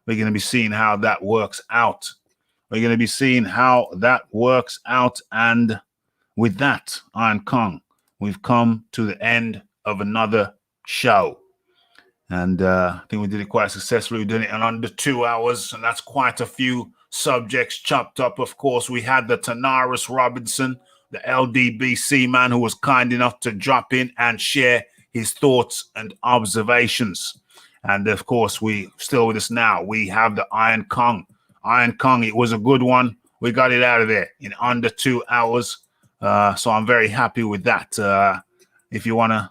A: We're going to be seeing how that works out. We're going to be seeing how that works out. And with that, Iron Kong, we've come to the end of another show. And I think we did it quite successfully. We did it in under 2 hours, and that's quite a few subjects chopped up. Of course, we had the Tanaris Robinson, the LDBC man, who was kind enough to drop in and share his thoughts and observations. And of course, we still with us now. We have the Iron Kong. Iron Kong, it was a good one. We got it out of there in under 2 hours. So I'm very happy with that. If you want to,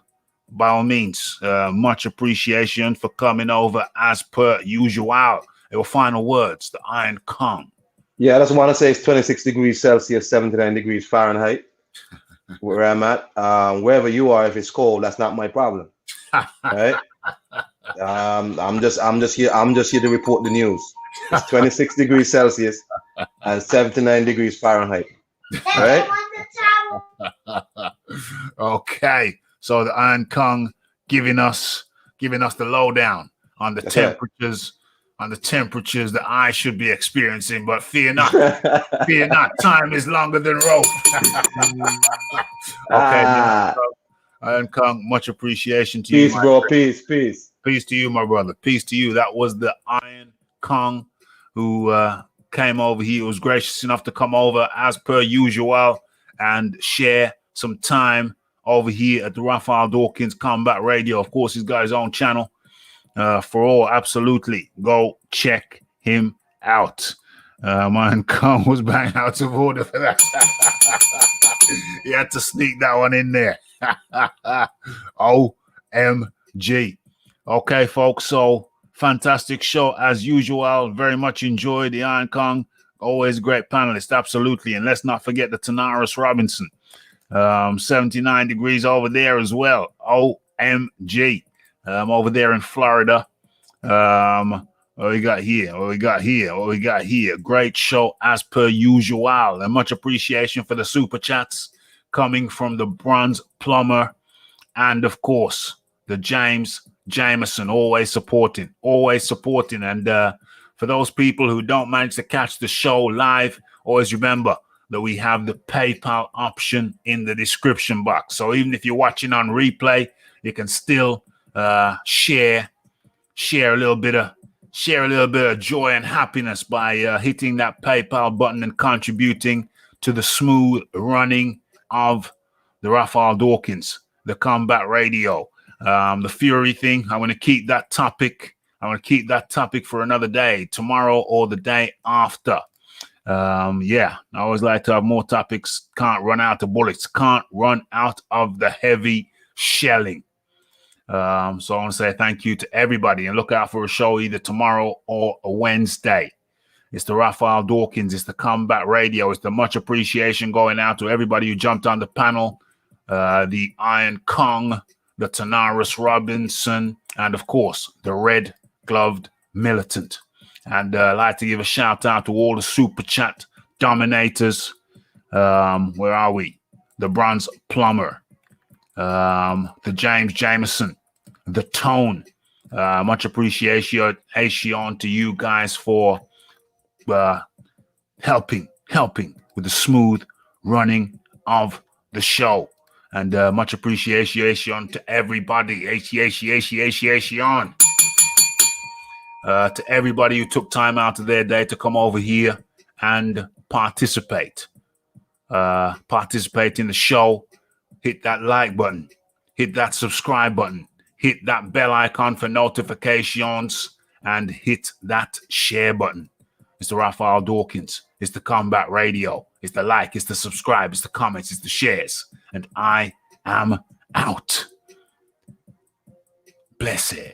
A: by all means, much appreciation for coming over as per usual. Your final words, the Iron Kong.
B: Yeah, I just want to say it's 26 degrees Celsius, 79 degrees Fahrenheit, where I'm at. Wherever you are, if it's cold, that's not my problem. Right? I'm just here to report the news. It's 26 degrees Celsius and 79 degrees Fahrenheit. Right?
A: Okay. So the Iron Kong giving us the lowdown on the temperatures. On the temperatures that I should be experiencing, but fear not, time is longer than rope. Okay, Iron Kong, much appreciation to you.
B: Peace, bro. Peace.
A: Peace to you, my brother. Peace to you. That was the Iron Kong who came over here. He was gracious enough to come over as per usual and share some time over here at the Raphael Dawkins Combat Radio. Of course, he's got his own channel. For all, absolutely. Go check him out. Iron Kong was bang out of order for that. He had to sneak that one in there. OMG. Okay, folks. So fantastic show as usual. Very much enjoyed the Iron Kong. Always great panelist. Absolutely. And let's not forget the Tanaris Robinson. 79 degrees over there as well. OMG. Over there in Florida. What we got here? Great show as per usual. And much appreciation for the super chats coming from the Bronze Plumber and, of course, the James Jameson, always supporting. And for those people who don't manage to catch the show live, always remember that we have the PayPal option in the description box. So even if you're watching on replay, you can still share a little bit of joy and happiness by hitting that PayPal button and contributing to the smooth running of the Raphael Dawkins, the Combat Radio, the Fury thing. I want to keep that topic for another day, tomorrow or the day after. I always like to have more topics. Can't run out of bullets. Can't run out of the heavy shelling. So I want to say thank you to everybody and look out for a show either tomorrow or a Wednesday. It's the Raphael Dawkins. It's the Combat Radio. It's the much appreciation going out to everybody who jumped on the panel. The Iron Kong, the Tanaris Robinson, and of course, the Red Gloved Militant. And I'd like to give a shout out to all the super chat dominators. Where are we? The Bronze Plumber. The James Jameson, the Tone. Much appreciation to you guys for helping with the smooth running of the show. And much appreciation to everybody. To everybody who took time out of their day to come over here and participate. Participate in the show. Hit that like button, hit that subscribe button, hit that bell icon for notifications, and hit that share button. It's the Raphael Dawkins. It's the Combat Radio. It's the like, it's the subscribe, it's the comments, it's the shares. And I am out. Blessed.